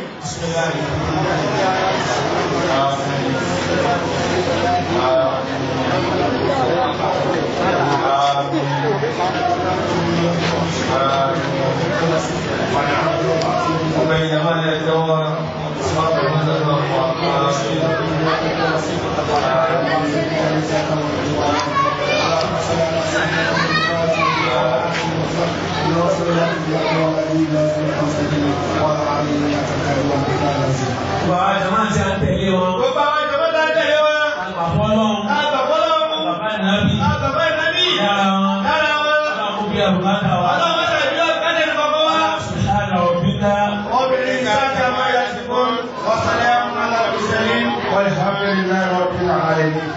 Bàbá jọmọ́ ti à ń tẹ̀lé wọn. Gbogbo àwọn ìjọba tá a tẹ̀lé wọn. Àgbàfọ́lọ́hún. Àgbàfọ́lọ́hún. Bàbá nàbí. Àgbàfọ́ ìnábì. Yára wọn. Yára wọn. Ọlọ́run bí àbùkátà wa. Ọlọ́run ṣe ìlú ọ̀kadà ní bàbá wa. Sùhánà òbíta. Obìnrin sáájà máa yà sí fún ọ̀sán lẹ́yìn alábìsẹ̀lẹ̀ wal hamdulillahi rabbil alamin.